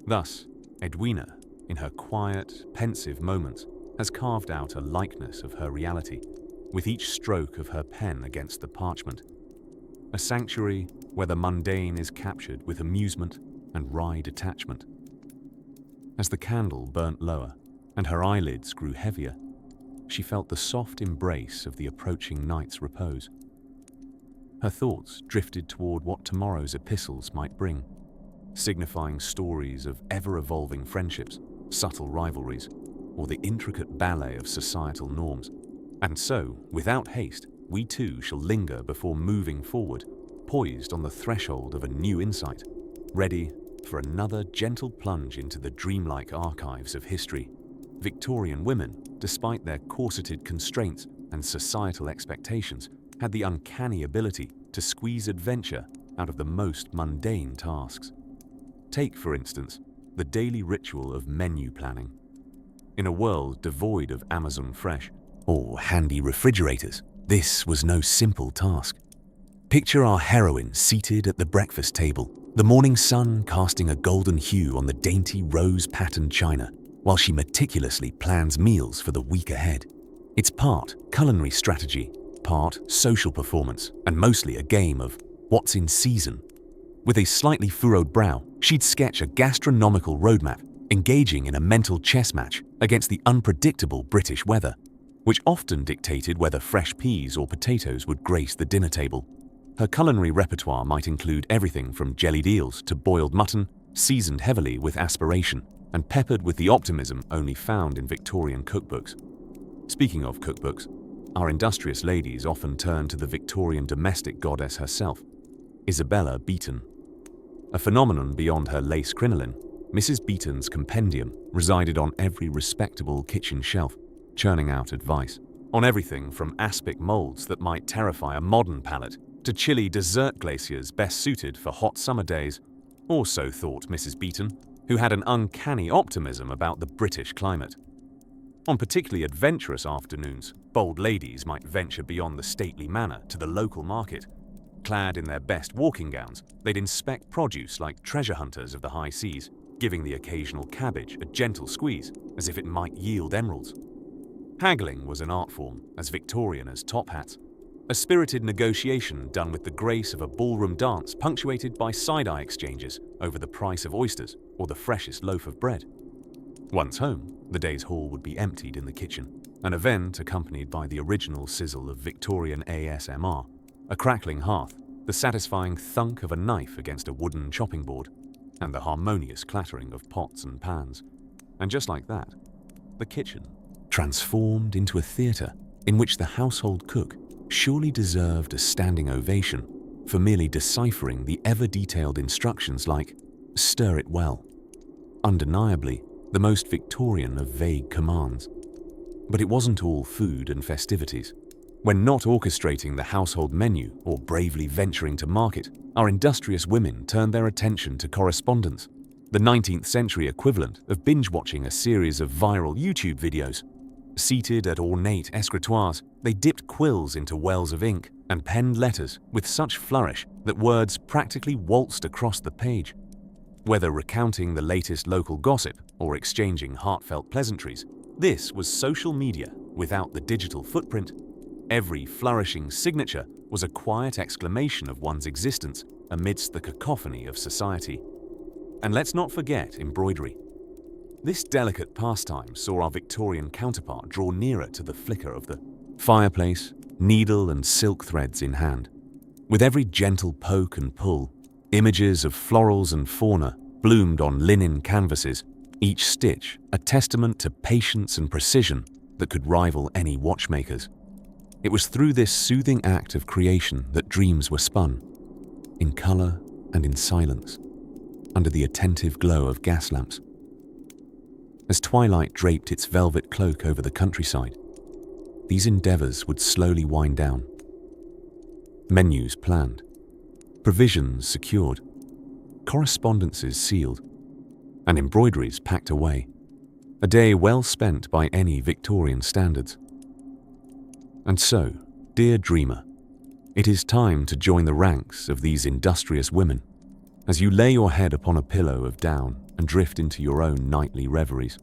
Thus, Edwina, in her quiet, pensive moments, has carved out a likeness of her reality, with each stroke of her pen against the parchment. A sanctuary where the mundane is captured with amusement and wry detachment. As the candle burnt lower and her eyelids grew heavier, she felt the soft embrace of the approaching night's repose. Her thoughts drifted toward what tomorrow's epistles might bring, signifying stories of ever-evolving friendships, subtle rivalries, or the intricate ballet of societal norms. And so, without haste, we too shall linger before moving forward, poised on the threshold of a new insight, ready for another gentle plunge into the dreamlike archives of history. Victorian women, despite their corseted constraints and societal expectations, had the uncanny ability to squeeze adventure out of the most mundane tasks. Take, for instance, the daily ritual of menu planning. In a world devoid of Amazon Fresh or handy refrigerators, this was no simple task. Picture our heroine seated at the breakfast table, the morning sun casting a golden hue on the dainty rose-patterned china, while she meticulously plans meals for the week ahead. It's part culinary strategy, part social performance, and mostly a game of what's in season. With a slightly furrowed brow, she'd sketch a gastronomical roadmap, engaging in a mental chess match against the unpredictable British weather, which often dictated whether fresh peas or potatoes would grace the dinner table. Her culinary repertoire might include everything from jellied eels to boiled mutton, seasoned heavily with aspiration, and peppered with the optimism only found in Victorian cookbooks. Speaking of cookbooks, our industrious ladies often turn to the Victorian domestic goddess herself, Isabella Beeton. A phenomenon beyond her lace crinoline, Mrs. Beeton's compendium resided on every respectable kitchen shelf, churning out advice on everything from aspic molds that might terrify a modern palate to chilly dessert glaciers best suited for hot summer days. Or so thought Mrs. Beeton, who had an uncanny optimism about the British climate. On particularly adventurous afternoons, bold ladies might venture beyond the stately manor to the local market. Clad in their best walking gowns, they'd inspect produce like treasure hunters of the high seas, giving the occasional cabbage a gentle squeeze as if it might yield emeralds. Haggling was an art form as Victorian as top hats, a spirited negotiation done with the grace of a ballroom dance punctuated by side-eye exchanges over the price of oysters or the freshest loaf of bread. Once home, the day's haul would be emptied in the kitchen, an event accompanied by the original sizzle of Victorian ASMR, a crackling hearth, the satisfying thunk of a knife against a wooden chopping board, and the harmonious clattering of pots and pans. And just like that, the kitchen transformed into a theatre in which the household cook surely deserved a standing ovation for merely deciphering the ever-detailed instructions like, "Stir it well." Undeniably, the most Victorian of vague commands. But it wasn't all food and festivities. When not orchestrating the household menu or bravely venturing to market, our industrious women turned their attention to correspondence, the 19th century equivalent of binge-watching a series of viral YouTube videos. Seated at ornate escritoires, they dipped quills into wells of ink and penned letters with such flourish that words practically waltzed across the page. Whether recounting the latest local gossip or exchanging heartfelt pleasantries, this was social media without the digital footprint. Every flourishing signature was a quiet exclamation of one's existence amidst the cacophony of society. And let's not forget embroidery. This delicate pastime saw our Victorian counterpart draw nearer to the flicker of the fireplace, needle and silk threads in hand. With every gentle poke and pull, images of florals and fauna bloomed on linen canvases, each stitch a testament to patience and precision that could rival any watchmaker's. It was through this soothing act of creation that dreams were spun, in colour and in silence, under the attentive glow of gas lamps. As twilight draped its velvet cloak over the countryside, these endeavours would slowly wind down. Menus planned, provisions secured, correspondences sealed, and embroideries packed away. A day well spent by any Victorian standards. And so, dear dreamer, it is time to join the ranks of these industrious women as you lay your head upon a pillow of down and drift into your own nightly reveries.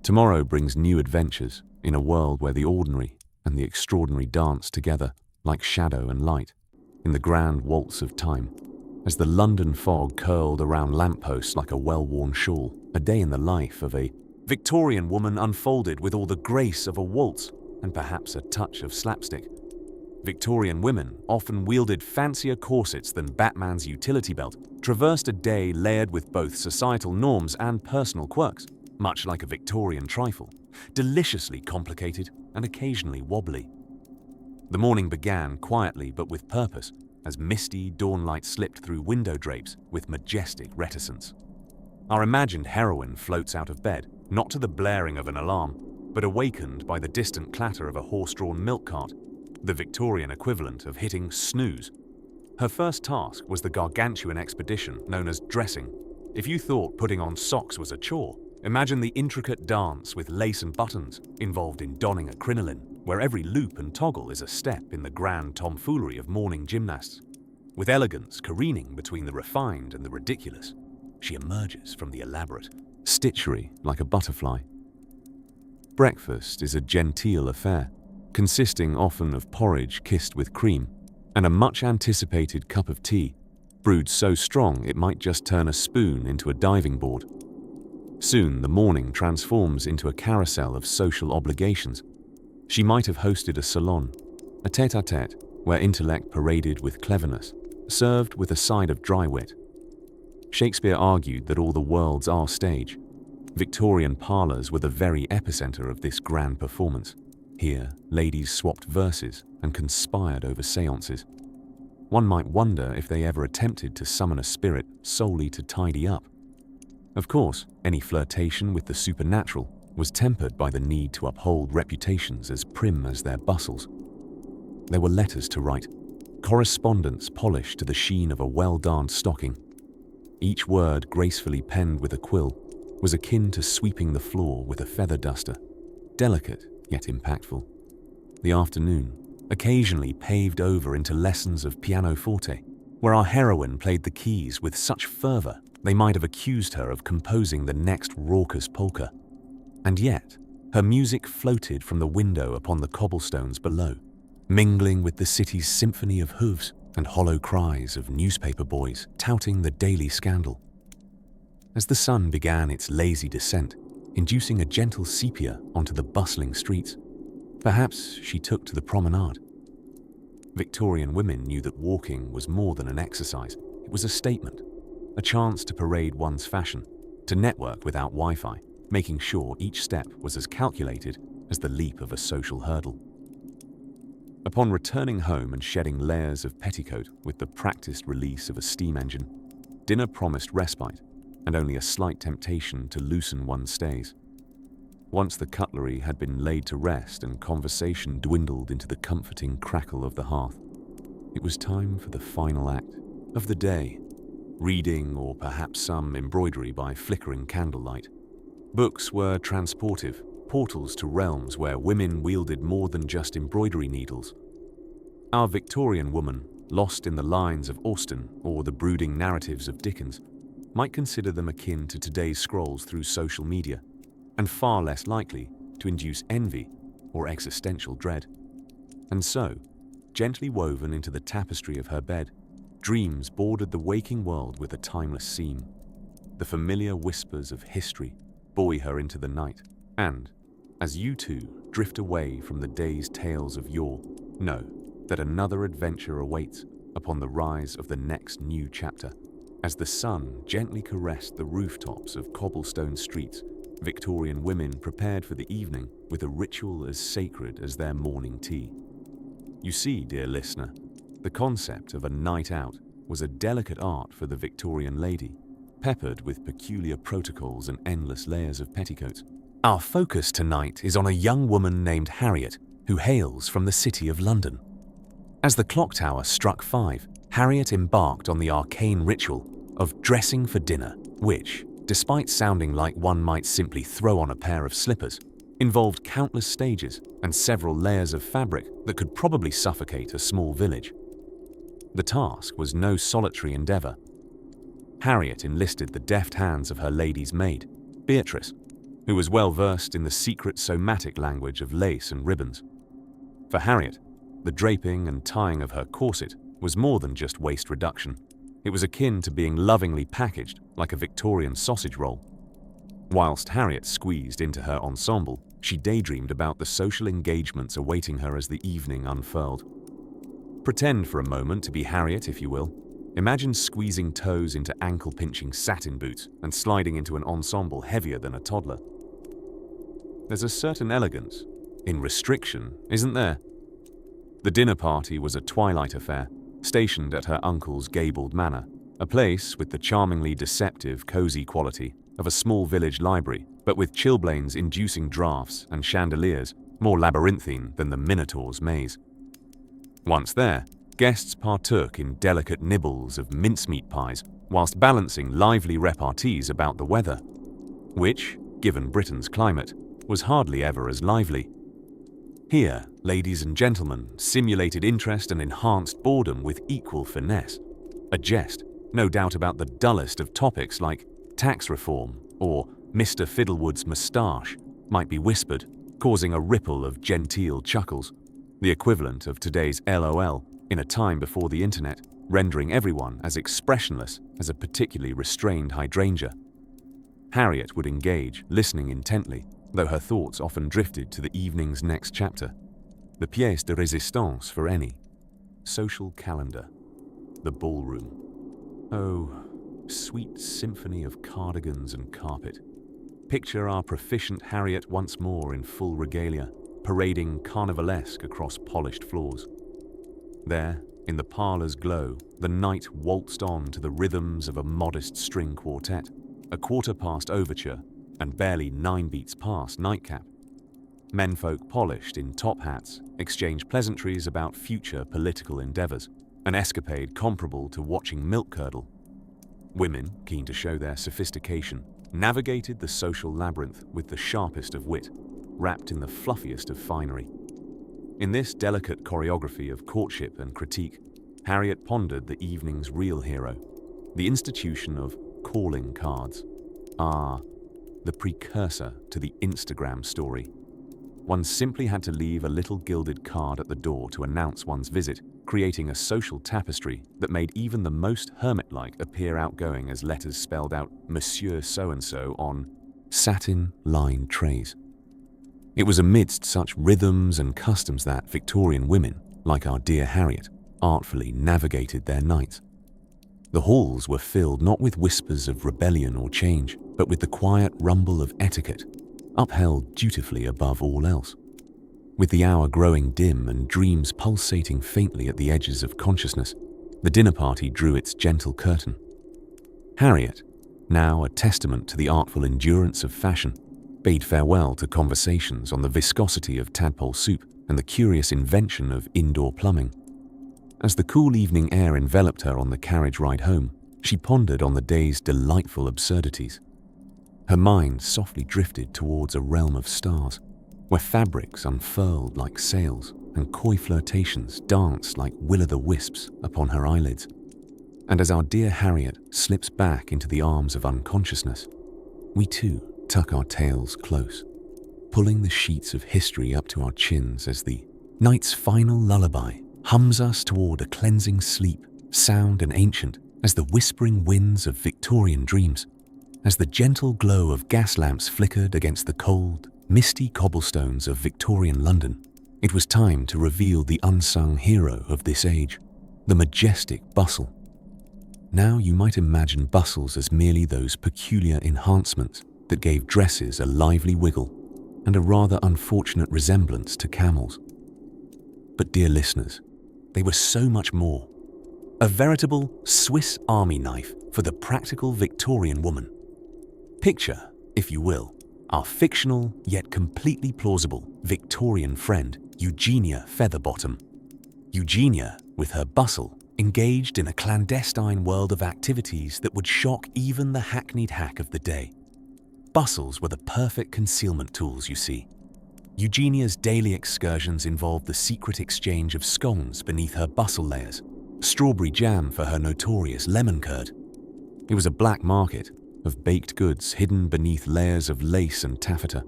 Tomorrow brings new adventures in a world where the ordinary and the extraordinary dance together like shadow and light in the grand waltz of time. As the London fog curled around lampposts like a well-worn shawl, a day in the life of a Victorian woman unfolded with all the grace of a waltz and perhaps a touch of slapstick. Victorian women often wielded fancier corsets than Batman's utility belt, traversed a day layered with both societal norms and personal quirks, much like a Victorian trifle, deliciously complicated and occasionally wobbly. The morning began quietly but with purpose, as misty dawnlight slipped through window drapes with majestic reticence. Our imagined heroine floats out of bed, not to the blaring of an alarm, but awakened by the distant clatter of a horse-drawn milk cart, the Victorian equivalent of hitting snooze. Her first task was the gargantuan expedition known as dressing. If you thought putting on socks was a chore, imagine the intricate dance with lace and buttons involved in donning a crinoline, where every loop and toggle is a step in the grand tomfoolery of morning gymnasts. With elegance careening between the refined and the ridiculous, she emerges from the elaborate, stitchery like a butterfly. Breakfast is a genteel affair, consisting often of porridge kissed with cream and a much-anticipated cup of tea, brewed so strong it might just turn a spoon into a diving board. Soon the morning transforms into a carousel of social obligations. She might have hosted a salon, a tête-à-tête where intellect paraded with cleverness, served with a side of dry wit. Shakespeare argued that all the worlds are stage. Victorian parlours were the very epicenter of this grand performance. Here, ladies swapped verses and conspired over séances. One might wonder if they ever attempted to summon a spirit solely to tidy up. Of course, any flirtation with the supernatural was tempered by the need to uphold reputations as prim as their bustles. There were letters to write, correspondence polished to the sheen of a well-darned stocking. Each word gracefully penned with a quill was akin to sweeping the floor with a feather duster, delicate yet impactful. The afternoon occasionally paved over into lessons of pianoforte, where our heroine played the keys with such fervor they might have accused her of composing the next raucous polka. And yet, her music floated from the window upon the cobblestones below, mingling with the city's symphony of hooves and hollow cries of newspaper boys touting the daily scandal. As the sun began its lazy descent, inducing a gentle sepia onto the bustling streets, perhaps she took to the promenade. Victorian women knew that walking was more than an exercise. It was a statement, a chance to parade one's fashion, to network without Wi-Fi, making sure each step was as calculated as the leap of a social hurdle. Upon returning home and shedding layers of petticoat with the practiced release of a steam engine, dinner promised respite and only a slight temptation to loosen one's stays. Once the cutlery had been laid to rest and conversation dwindled into the comforting crackle of the hearth, it was time for the final act of the day, reading or perhaps some embroidery by flickering candlelight. Books were transportive, portals to realms where women wielded more than just embroidery needles. Our Victorian woman, lost in the lines of Austen or the brooding narratives of Dickens, might consider them akin to today's scrolls through social media, and far less likely to induce envy or existential dread. And so, gently woven into the tapestry of her bed, dreams bordered the waking world with a timeless seam. The familiar whispers of history buoy her into the night, and, as you two drift away from the day's tales of yore, know that another adventure awaits upon the rise of the next new chapter. As the sun gently caressed the rooftops of cobblestone streets, Victorian women prepared for the evening with a ritual as sacred as their morning tea. You see, dear listener, the concept of a night out was a delicate art for the Victorian lady, peppered with peculiar protocols and endless layers of petticoats. Our focus tonight is on a young woman named Harriet, who hails from the City of London. As the clock tower struck 5, Harriet embarked on the arcane ritual of dressing for dinner, which, despite sounding like one might simply throw on a pair of slippers, involved countless stages and several layers of fabric that could probably suffocate a small village. The task was no solitary endeavor. Harriet enlisted the deft hands of her lady's maid, Beatrice, who was well versed in the secret somatic language of lace and ribbons. For Harriet, the draping and tying of her corset was more than just waist reduction. It was akin to being lovingly packaged like a Victorian sausage roll. Whilst Harriet squeezed into her ensemble, she daydreamed about the social engagements awaiting her as the evening unfurled. Pretend for a moment to be Harriet, if you will. Imagine squeezing toes into ankle-pinching satin boots and sliding into an ensemble heavier than a toddler. There's a certain elegance in restriction, isn't there? The dinner party was a twilight affair, stationed at her uncle's gabled manor, a place with the charmingly deceptive, cozy quality of a small village library, but with chilblains inducing draughts and chandeliers more labyrinthine than the Minotaur's maze. Once there, guests partook in delicate nibbles of mincemeat pies whilst balancing lively repartees about the weather, which, given Britain's climate, was hardly ever as lively. Here, ladies and gentlemen simulated interest and enhanced boredom with equal finesse. A jest, no doubt about the dullest of topics like tax reform or Mr. Fiddlewood's moustache, might be whispered, causing a ripple of genteel chuckles, the equivalent of today's LOL in a time before the internet, rendering everyone as expressionless as a particularly restrained hydrangea. Harriet would engage, listening intently, though her thoughts often drifted to the evening's next chapter, the pièce de résistance for any social calendar, the ballroom. Oh, sweet symphony of cardigans and carpet. Picture our proficient Harriet once more in full regalia, parading carnivalesque across polished floors. There, in the parlour's glow, the night waltzed on to the rhythms of a modest string quartet, a quarter-past overture, and barely 9 beats past nightcap. Menfolk polished in top hats exchanged pleasantries about future political endeavours, an escapade comparable to watching milk curdle. Women, keen to show their sophistication, navigated the social labyrinth with the sharpest of wit, wrapped in the fluffiest of finery. In this delicate choreography of courtship and critique, Harriet pondered the evening's real hero, the institution of calling cards. Ah, the precursor to the Instagram story. One simply had to leave a little gilded card at the door to announce one's visit, creating a social tapestry that made even the most hermit-like appear outgoing as letters spelled out Monsieur So-and-so on satin-lined trays. It was amidst such rhythms and customs that Victorian women, like our dear Harriet, artfully navigated their nights. The halls were filled not with whispers of rebellion or change, but with the quiet rumble of etiquette, upheld dutifully above all else. With the hour growing dim and dreams pulsating faintly at the edges of consciousness, the dinner party drew its gentle curtain. Harriet, now a testament to the artful endurance of fashion, bade farewell to conversations on the viscosity of tadpole soup and the curious invention of indoor plumbing. As the cool evening air enveloped her on the carriage ride home, she pondered on the day's delightful absurdities. Her mind softly drifted towards a realm of stars, where fabrics unfurled like sails and coy flirtations danced like will-o'-the-wisps upon her eyelids. And as our dear Harriet slips back into the arms of unconsciousness, we too tuck our tails close, pulling the sheets of history up to our chins as the night's final lullaby hums us toward a cleansing sleep, sound and ancient as the whispering winds of Victorian dreams. As the gentle glow of gas lamps flickered against the cold, misty cobblestones of Victorian London, it was time to reveal the unsung hero of this age, the majestic bustle. Now you might imagine bustles as merely those peculiar enhancements that gave dresses a lively wiggle and a rather unfortunate resemblance to camels. But dear listeners, they were so much more. A veritable Swiss Army knife for the practical Victorian woman. Picture, if you will, our fictional yet completely plausible Victorian friend, Eugenia Featherbottom. Eugenia, with her bustle, engaged in a clandestine world of activities that would shock even the hackneyed hack of the day. Bustles were the perfect concealment tools, you see. Eugenia's daily excursions involved the secret exchange of scones beneath her bustle layers, strawberry jam for her notorious lemon curd. It was a black market of baked goods hidden beneath layers of lace and taffeta.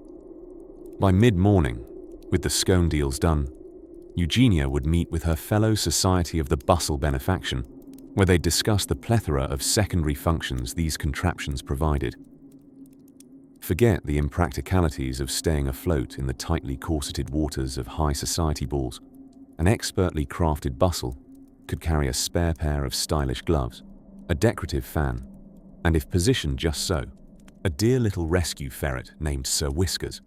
By mid-morning, with the scone deals done, Eugenia would meet with her fellow Society of the Bustle benefaction, where they'd discuss the plethora of secondary functions these contraptions provided. Forget the impracticalities of staying afloat in the tightly corseted waters of high society balls. An expertly crafted bustle could carry a spare pair of stylish gloves, a decorative fan, and if positioned just so, a dear little rescue ferret named Sir Whiskers.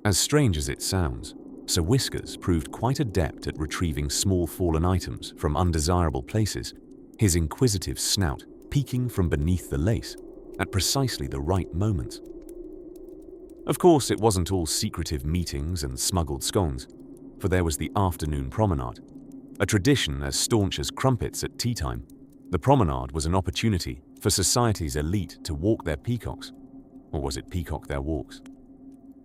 As strange as it sounds, Sir Whiskers proved quite adept at retrieving small fallen items from undesirable places, his inquisitive snout peeking from beneath the lace at precisely the right moments. Of course, it wasn't all secretive meetings and smuggled scones, for there was the afternoon promenade, a tradition as staunch as crumpets at tea time. The promenade was an opportunity for society's elite to walk their peacocks, or was it peacock their walks?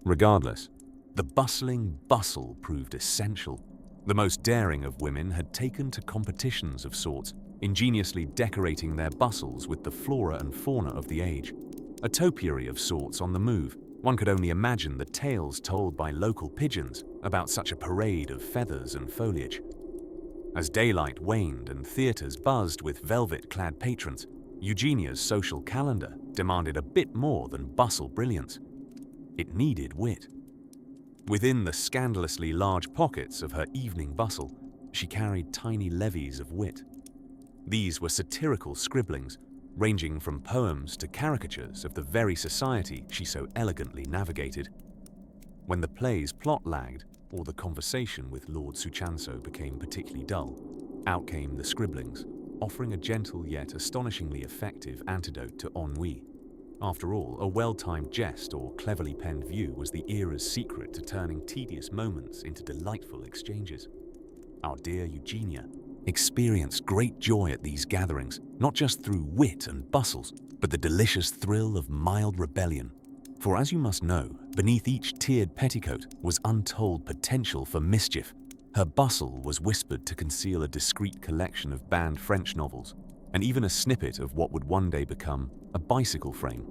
Regardless, the bustling bustle proved essential. The most daring of women had taken to competitions of sorts, ingeniously decorating their bustles with the flora and fauna of the age. A topiary of sorts on the move. One could only imagine the tales told by local pigeons about such a parade of feathers and foliage. As daylight waned and theatres buzzed with velvet-clad patrons, Eugenia's social calendar demanded a bit more than bustle brilliance. It needed wit. Within the scandalously large pockets of her evening bustle, she carried tiny levies of wit. These were satirical scribblings, ranging from poems to caricatures of the very society she so elegantly navigated. When the play's plot lagged, or the conversation with Lord Suchanso became particularly dull, out came the scribblings, offering a gentle yet astonishingly effective antidote to ennui. After all, a well-timed jest or cleverly penned view was the era's secret to turning tedious moments into delightful exchanges. Our dear Eugenia experienced great joy at these gatherings, not just through wit and bustles, but the delicious thrill of mild rebellion. For as you must know, beneath each tiered petticoat was untold potential for mischief. Her bustle was whispered to conceal a discreet collection of banned French novels, and even a snippet of what would one day become a bicycle frame,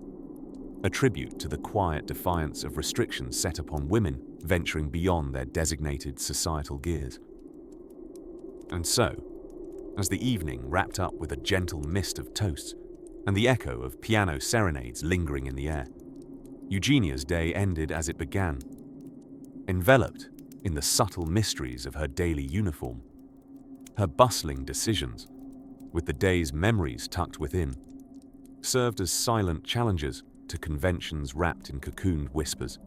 a tribute to the quiet defiance of restrictions set upon women venturing beyond their designated societal gears. And so, as the evening wrapped up with a gentle mist of toasts and the echo of piano serenades lingering in the air, Eugenia's day ended as it began, enveloped in the subtle mysteries of her daily uniform. Her bustling decisions, with the day's memories tucked within, served as silent challenges to conventions wrapped in cocooned whispers.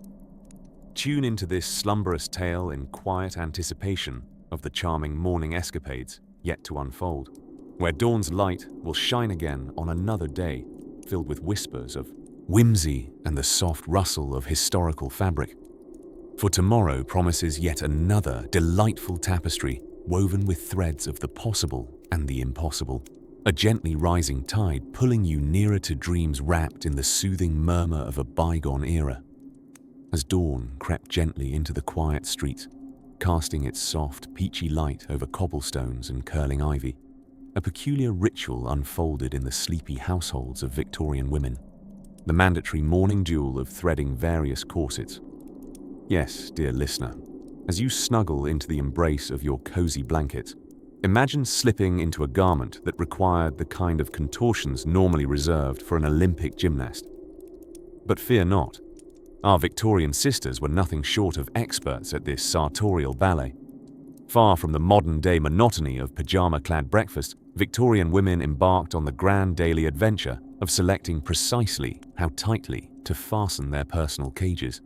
Tune into this slumberous tale in quiet anticipation of the charming morning escapades yet to unfold, where dawn's light will shine again on another day filled with whispers of whimsy and the soft rustle of historical fabric. For tomorrow promises yet another delightful tapestry woven with threads of the possible and the impossible, a gently rising tide pulling you nearer to dreams wrapped in the soothing murmur of a bygone era. As dawn crept gently into the quiet streets, casting its soft, peachy light over cobblestones and curling ivy, a peculiar ritual unfolded in the sleepy households of Victorian women, the mandatory morning duel of threading various corsets. Yes, dear listener, as you snuggle into the embrace of your cozy blankets, imagine slipping into a garment that required the kind of contortions normally reserved for an Olympic gymnast. But fear not. Our Victorian sisters were nothing short of experts at this sartorial ballet. Far from the modern-day monotony of pajama-clad breakfast, Victorian women embarked on the grand daily adventure of selecting precisely how tightly to fasten their personal cages.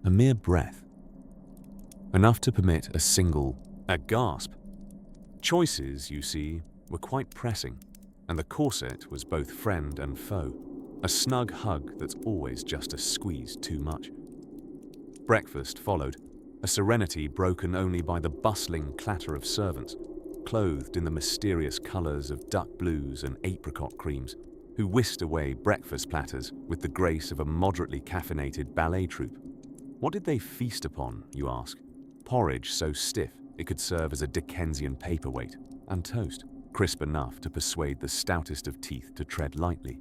A mere breath, enough to permit a gasp. Choices, you see, were quite pressing, and the corset was both friend and foe, a snug hug that's always just a squeeze too much. Breakfast followed, a serenity broken only by the bustling clatter of servants, clothed in the mysterious colors of duck blues and apricot creams, who whisked away breakfast platters with the grace of a moderately caffeinated ballet troupe. What did they feast upon, you ask? Porridge so stiff it could serve as a Dickensian paperweight, and toast, crisp enough to persuade the stoutest of teeth to tread lightly.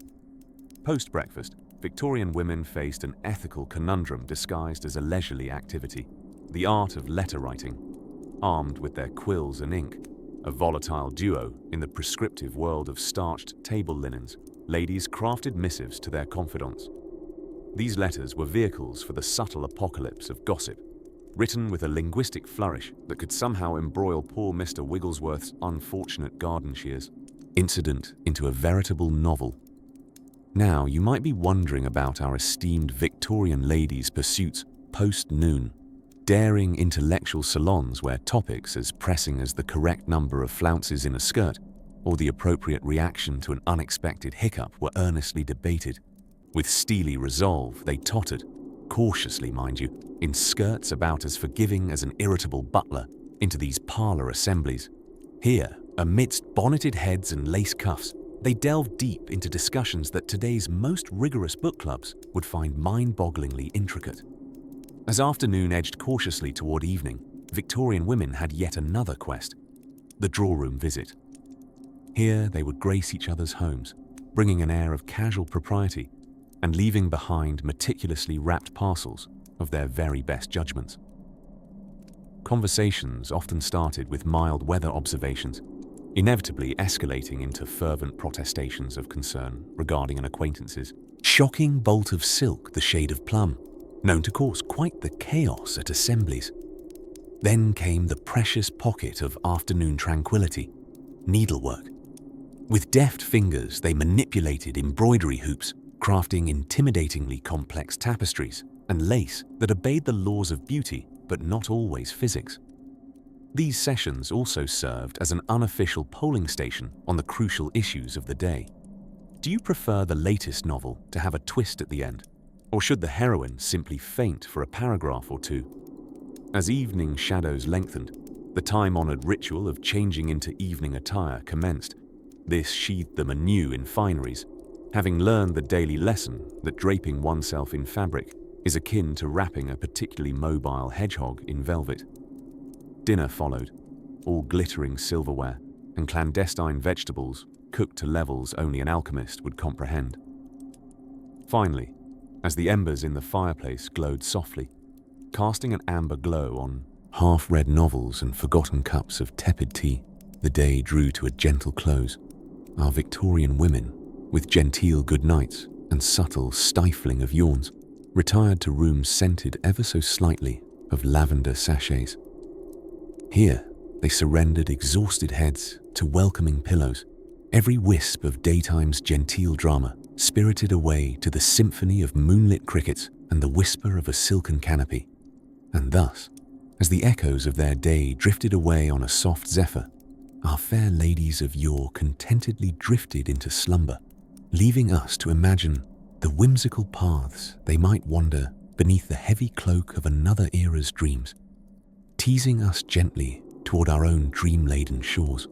Post-breakfast, Victorian women faced an ethical conundrum disguised as a leisurely activity, the art of letter writing. Armed with their quills and ink, a volatile duo in the prescriptive world of starched table linens, ladies crafted missives to their confidants. These letters were vehicles for the subtle apocalypse of gossip, written with a linguistic flourish that could somehow embroil poor Mr. Wigglesworth's unfortunate garden shears incident into a veritable novel. Now, you might be wondering about our esteemed Victorian ladies' pursuits post-noon, daring intellectual salons where topics as pressing as the correct number of flounces in a skirt or the appropriate reaction to an unexpected hiccup were earnestly debated. With steely resolve, they tottered, cautiously mind you, in skirts about as forgiving as an irritable butler, into these parlor assemblies. Here, amidst bonneted heads and lace cuffs, they delved deep into discussions that today's most rigorous book clubs would find mind-bogglingly intricate. As afternoon edged cautiously toward evening, Victorian women had yet another quest: the drawing-room visit. Here they would grace each other's homes, bringing an air of casual propriety and leaving behind meticulously wrapped parcels of their very best judgments. Conversations often started with mild weather observations, inevitably escalating into fervent protestations of concern regarding an acquaintance's shocking bolt of silk the shade of plum, known to cause quite the chaos at assemblies. Then came the precious pocket of afternoon tranquility, needlework. With deft fingers, they manipulated embroidery hoops, crafting intimidatingly complex tapestries and lace that obeyed the laws of beauty but not always physics. These sessions also served as an unofficial polling station on the crucial issues of the day. Do you prefer the latest novel to have a twist at the end, or should the heroine simply faint for a paragraph or two? As evening shadows lengthened, the time-honored ritual of changing into evening attire commenced. This sheathed them anew in fineries, having learned the daily lesson that draping oneself in fabric is akin to wrapping a particularly mobile hedgehog in velvet. Dinner followed, all glittering silverware and clandestine vegetables cooked to levels only an alchemist would comprehend. Finally, as the embers in the fireplace glowed softly, casting an amber glow on half-read novels and forgotten cups of tepid tea, the day drew to a gentle close. Our Victorian women, with genteel good nights and subtle stifling of yawns, retired to rooms scented ever so slightly of lavender sachets. Here, they surrendered exhausted heads to welcoming pillows, every wisp of daytime's genteel drama spirited away to the symphony of moonlit crickets and the whisper of a silken canopy. And thus, as the echoes of their day drifted away on a soft zephyr, our fair ladies of yore contentedly drifted into slumber, leaving us to imagine the whimsical paths they might wander beneath the heavy cloak of another era's dreams, teasing us gently toward our own dream-laden shores.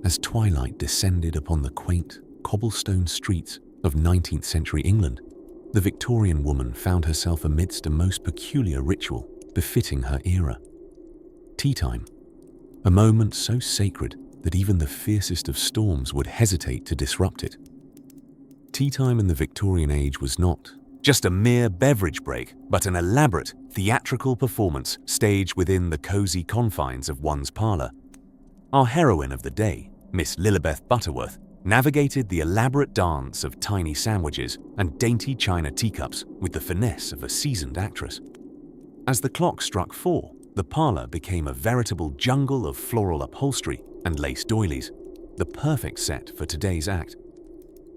As twilight descended upon the quaint, cobblestone streets of 19th century England, the Victorian woman found herself amidst a most peculiar ritual befitting her era. Tea time, a moment so sacred that even the fiercest of storms would hesitate to disrupt it. Tea time in the Victorian age was not just a mere beverage break, but an elaborate, theatrical performance staged within the cosy confines of one's parlour. Our heroine of the day, Miss Lilibeth Butterworth, navigated the elaborate dance of tiny sandwiches and dainty china teacups with the finesse of a seasoned actress. As the clock struck 4, the parlour became a veritable jungle of floral upholstery and lace doilies, the perfect set for today's act.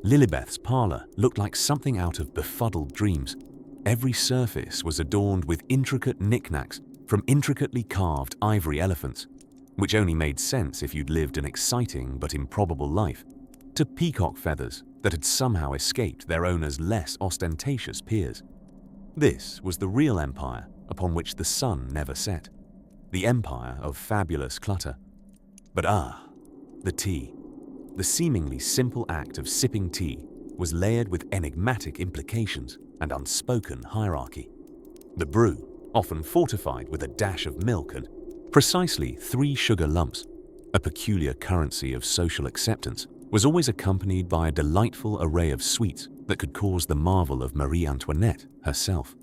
Lilibeth's parlour looked like something out of befuddled dreams. Every surface was adorned with intricate knickknacks from intricately carved ivory elephants, which only made sense if you'd lived an exciting but improbable life, to peacock feathers that had somehow escaped their owner's less ostentatious peers. This was the real empire upon which the sun never set, the empire of fabulous clutter. But the tea. The seemingly simple act of sipping tea was layered with enigmatic implications and unspoken hierarchy. The brew, often fortified with a dash of milk and precisely 3 sugar lumps, a peculiar currency of social acceptance, was always accompanied by a delightful array of sweets that could cause the marvel of Marie Antoinette herself.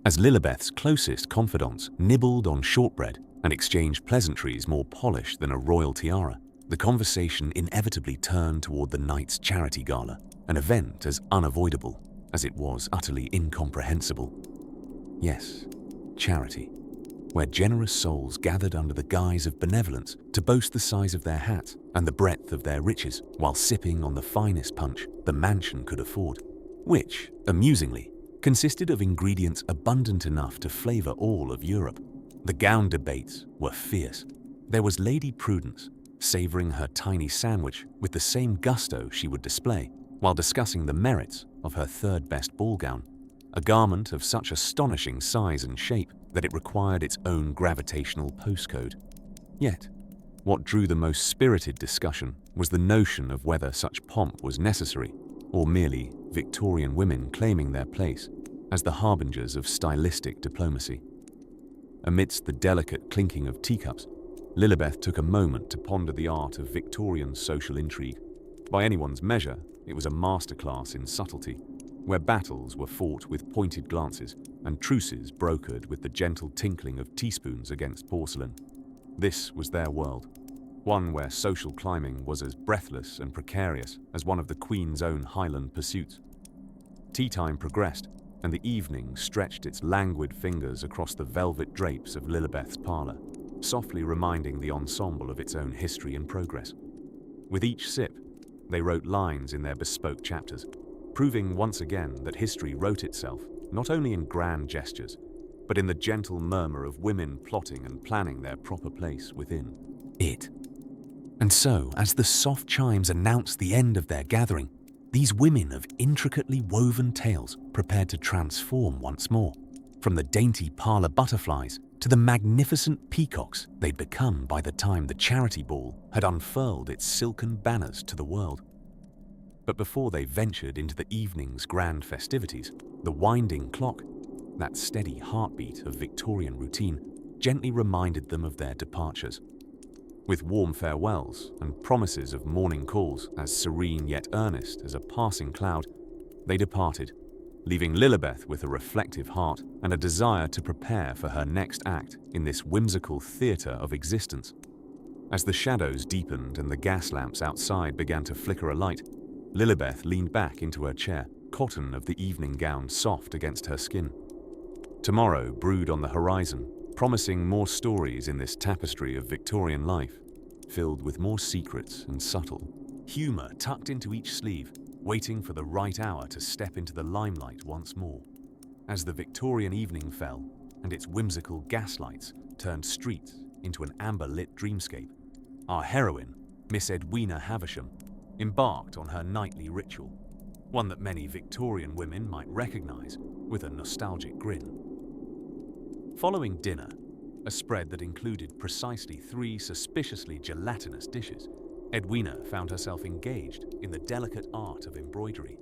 As Lilibeth's closest confidants nibbled on shortbread and exchanged pleasantries more polished than a royal tiara, the conversation inevitably turned toward the night's charity gala, an event as unavoidable as it was utterly incomprehensible. Yes, charity, where generous souls gathered under the guise of benevolence to boast the size of their hats and the breadth of their riches while sipping on the finest punch the mansion could afford, which, amusingly, consisted of ingredients abundant enough to flavor all of Europe. The gown debates were fierce. There was Lady Prudence, savoring her tiny sandwich with the same gusto she would display while discussing the merits of her third-best ball gown, a garment of such astonishing size and shape that it required its own gravitational postcode. Yet, what drew the most spirited discussion was the notion of whether such pomp was necessary, or merely Victorian women claiming their place as the harbingers of stylistic diplomacy. Amidst the delicate clinking of teacups, Lilibeth took a moment to ponder the art of Victorian social intrigue. By anyone's measure, it was a masterclass in subtlety, where battles were fought with pointed glances and truces brokered with the gentle tinkling of teaspoons against porcelain. This was their world, one where social climbing was as breathless and precarious as one of the Queen's own Highland pursuits. Tea time progressed, and the evening stretched its languid fingers across the velvet drapes of Lilibeth's parlour, softly reminding the ensemble of its own history and progress. With each sip, they wrote lines in their bespoke chapters, proving once again that history wrote itself not only in grand gestures, but in the gentle murmur of women plotting and planning their proper place within it. And so, as the soft chimes announced the end of their gathering, these women of intricately woven tales prepared to transform once more, from the dainty parlour butterflies to the magnificent peacocks they'd become by the time the charity ball had unfurled its silken banners to the world. But before they ventured into the evening's grand festivities, the winding clock, that steady heartbeat of Victorian routine, gently reminded them of their departures. With warm farewells and promises of morning calls as serene yet earnest as a passing cloud, they departed, leaving Lilibeth with a reflective heart and a desire to prepare for her next act in this whimsical theatre of existence. As the shadows deepened and the gas lamps outside began to flicker alight, Lilibeth leaned back into her chair, cotton of the evening gown soft against her skin. Tomorrow brewed on the horizon, promising more stories in this tapestry of Victorian life, filled with more secrets and subtle humour tucked into each sleeve, waiting for the right hour to step into the limelight once more. As the Victorian evening fell and its whimsical gaslights turned streets into an amber-lit dreamscape, our heroine, Miss Edwina Havisham, embarked on her nightly ritual, one that many Victorian women might recognise with a nostalgic grin. Following dinner, a spread that included precisely 3 suspiciously gelatinous dishes, Edwina found herself engaged in the delicate art of embroidery.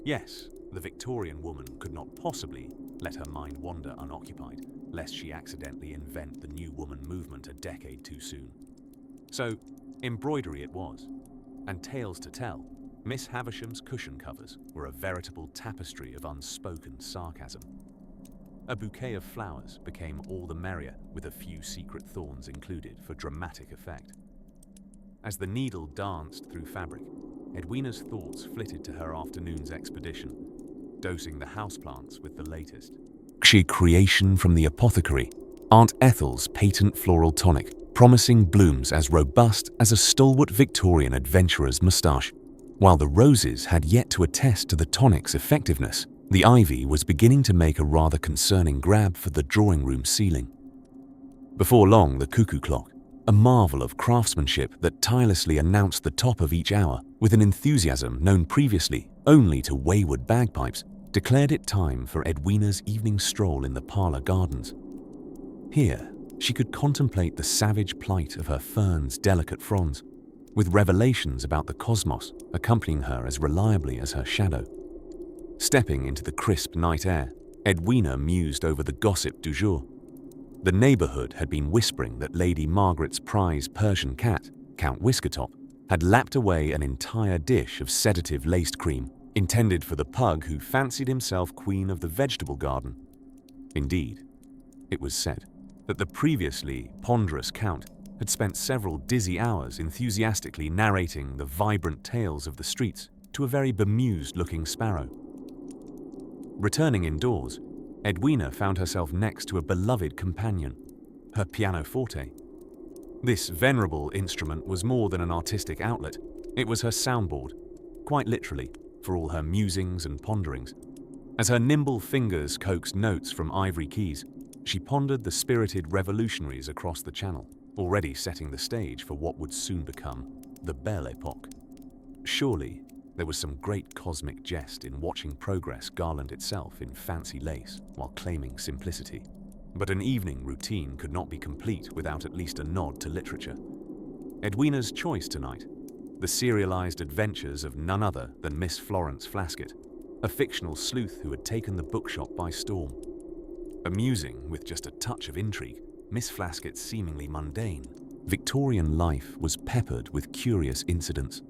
Yes, the Victorian woman could not possibly let her mind wander unoccupied, lest she accidentally invent the New Woman movement a decade too soon. So, embroidery it was. And tales to tell, Miss Havisham's cushion covers were a veritable tapestry of unspoken sarcasm. A bouquet of flowers became all the merrier with a few secret thorns included for dramatic effect. As the needle danced through fabric, Edwina's thoughts flitted to her afternoon's expedition, dosing the houseplants with the latest creation from the apothecary, Aunt Ethel's patent floral tonic, promising blooms as robust as a stalwart Victorian adventurer's moustache. While the roses had yet to attest to the tonic's effectiveness, the ivy was beginning to make a rather concerning grab for the drawing room ceiling. Before long, the cuckoo clock, a marvel of craftsmanship that tirelessly announced the top of each hour with an enthusiasm known previously only to wayward bagpipes, declared it time for Edwina's evening stroll in the parlour gardens. Here, she could contemplate the savage plight of her fern's delicate fronds, with revelations about the cosmos accompanying her as reliably as her shadow. Stepping into the crisp night air, Edwina mused over the gossip du jour. The neighborhood had been whispering that Lady Margaret's prize Persian cat, Count Whiskertop, had lapped away an entire dish of sedative laced cream intended for the pug who fancied himself queen of the vegetable garden. Indeed, it was said that the previously ponderous count had spent several dizzy hours enthusiastically narrating the vibrant tales of the streets to a very bemused-looking sparrow. Returning indoors, Edwina found herself next to a beloved companion, her pianoforte. This venerable instrument was more than an artistic outlet. It was her soundboard, quite literally, for all her musings and ponderings. As her nimble fingers coaxed notes from ivory keys, she pondered the spirited revolutionaries across the channel, already setting the stage for what would soon become the Belle Époque. Surely, there was some great cosmic jest in watching progress garland itself in fancy lace while claiming simplicity. But an evening routine could not be complete without at least a nod to literature. Edwina's choice tonight, the serialized adventures of none other than Miss Florence Flaskett, a fictional sleuth who had taken the bookshop by storm. Amusing with just a touch of intrigue, Miss Flaskett's seemingly mundane, Victorian life was peppered with curious incidents,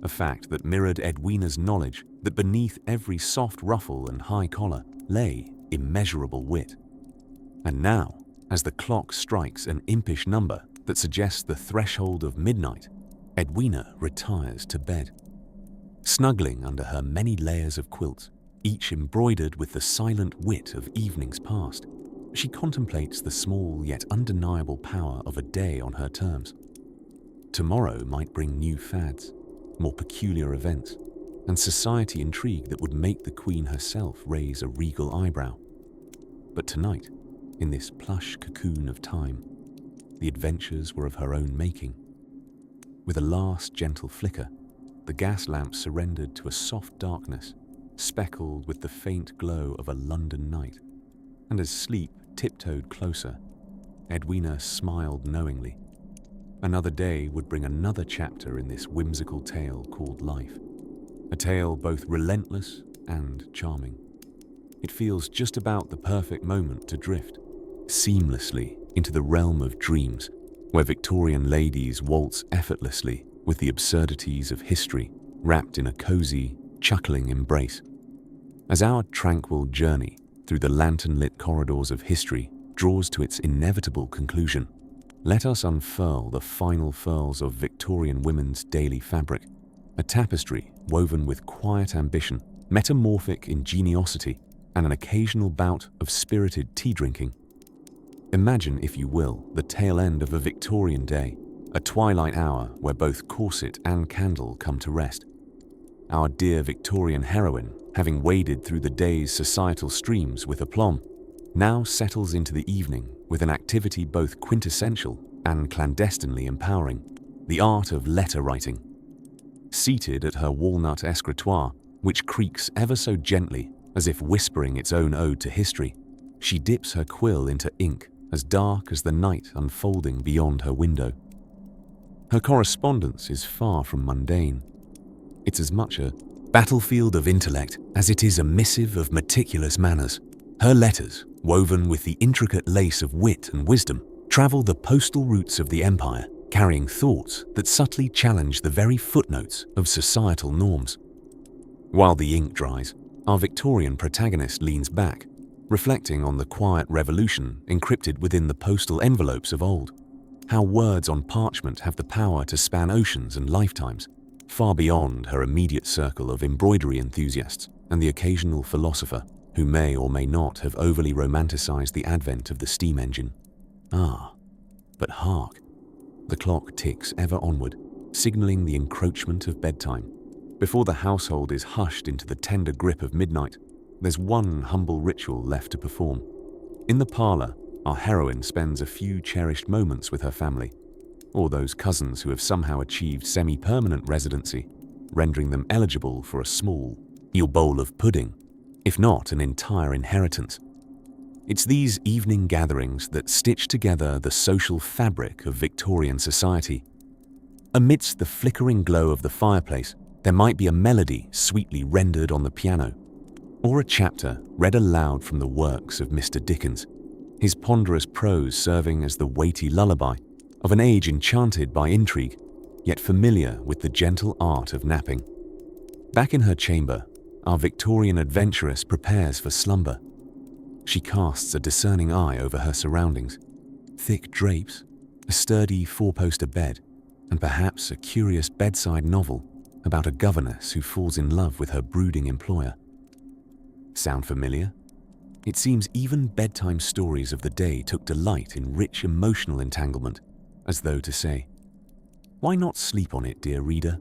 a fact that mirrored Edwina's knowledge that beneath every soft ruffle and high collar lay immeasurable wit. And now, as the clock strikes an impish number that suggests the threshold of midnight, Edwina retires to bed. Snuggling under her many layers of quilts, each embroidered with the silent wit of evenings past, she contemplates the small yet undeniable power of a day on her terms. Tomorrow might bring new fads, more peculiar events, and society intrigue that would make the Queen herself raise a regal eyebrow. But tonight, in this plush cocoon of time, the adventures were of her own making. With a last gentle flicker, the gas lamp surrendered to a soft darkness, speckled with the faint glow of a London night, and as sleep tiptoed closer, Edwina smiled knowingly. Another day would bring another chapter in this whimsical tale called life, a tale both relentless and charming. It feels just about the perfect moment to drift seamlessly into the realm of dreams, where Victorian ladies waltz effortlessly with the absurdities of history wrapped in a cozy, chuckling embrace. As our tranquil journey through the lantern-lit corridors of history draws to its inevitable conclusion, let us unfurl the final furls of Victorian women's daily fabric, a tapestry woven with quiet ambition, metamorphic ingeniosity, and an occasional bout of spirited tea-drinking. Imagine, if you will, the tail end of a Victorian day, a twilight hour where both corset and candle come to rest. Our dear Victorian heroine, having waded through the day's societal streams with aplomb, now settles into the evening with an activity both quintessential and clandestinely empowering, the art of letter writing. Seated at her walnut escritoire, which creaks ever so gently as if whispering its own ode to history, she dips her quill into ink as dark as the night unfolding beyond her window. Her correspondence is far from mundane. It's as much a battlefield of intellect as it is a missive of meticulous manners. Her letters, woven with the intricate lace of wit and wisdom, travel the postal routes of the empire, carrying thoughts that subtly challenge the very footnotes of societal norms. While the ink dries, our Victorian protagonist leans back, reflecting on the quiet revolution encrypted within the postal envelopes of old. How words on parchment have the power to span oceans and lifetimes, far beyond her immediate circle of embroidery enthusiasts and the occasional philosopher who may or may not have overly romanticized the advent of the steam engine. Ah, but hark! The clock ticks ever onward, signaling the encroachment of bedtime. Before the household is hushed into the tender grip of midnight, there's one humble ritual left to perform. In the parlor, our heroine spends a few cherished moments with her family, or those cousins who have somehow achieved semi-permanent residency, rendering them eligible for a small bowl of pudding, if not an entire inheritance. It's these evening gatherings that stitch together the social fabric of Victorian society. Amidst the flickering glow of the fireplace, there might be a melody sweetly rendered on the piano, or a chapter read aloud from the works of Mr. Dickens, his ponderous prose serving as the weighty lullaby of an age enchanted by intrigue, yet familiar with the gentle art of napping. Back in her chamber, our Victorian adventuress prepares for slumber. She casts a discerning eye over her surroundings. Thick drapes, a sturdy four-poster bed, and perhaps a curious bedside novel about a governess who falls in love with her brooding employer. Sound familiar? It seems even bedtime stories of the day took delight in rich emotional entanglement, as though to say, "Why not sleep on it, dear reader?"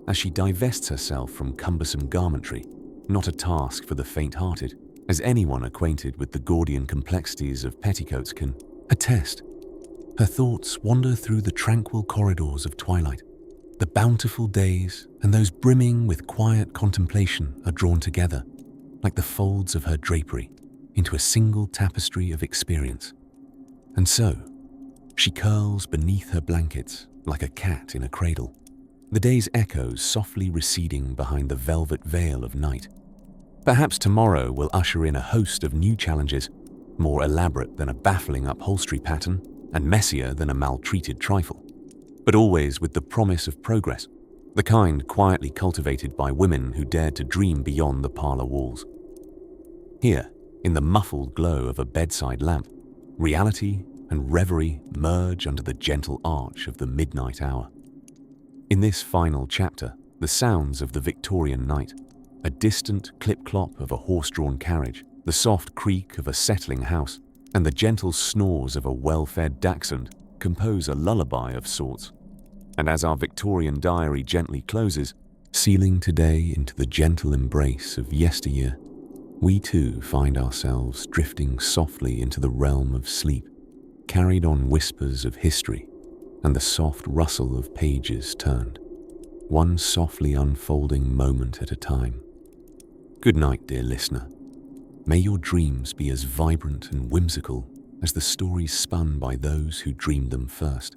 As she divests herself from cumbersome garmentry, not a task for the faint-hearted, as anyone acquainted with the Gordian complexities of petticoats can attest. Her thoughts wander through the tranquil corridors of twilight. The bountiful days and those brimming with quiet contemplation are drawn together, like the folds of her drapery, into a single tapestry of experience. And so, she curls beneath her blankets like a cat in a cradle, the day's echoes softly receding behind the velvet veil of night. Perhaps tomorrow will usher in a host of new challenges, more elaborate than a baffling upholstery pattern and messier than a maltreated trifle, but always with the promise of progress, the kind quietly cultivated by women who dared to dream beyond the parlor walls. Here, in the muffled glow of a bedside lamp, reality and reverie merge under the gentle arch of the midnight hour. In this final chapter, the sounds of the Victorian night, a distant clip-clop of a horse-drawn carriage, the soft creak of a settling house, and the gentle snores of a well-fed dachshund compose a lullaby of sorts. And as our Victorian diary gently closes, sealing today into the gentle embrace of yesteryear, we too find ourselves drifting softly into the realm of sleep, carried on whispers of history and the soft rustle of pages turned, one softly unfolding moment at a time. Good night, dear listener. May your dreams be as vibrant and whimsical as the stories spun by those who dreamed them first.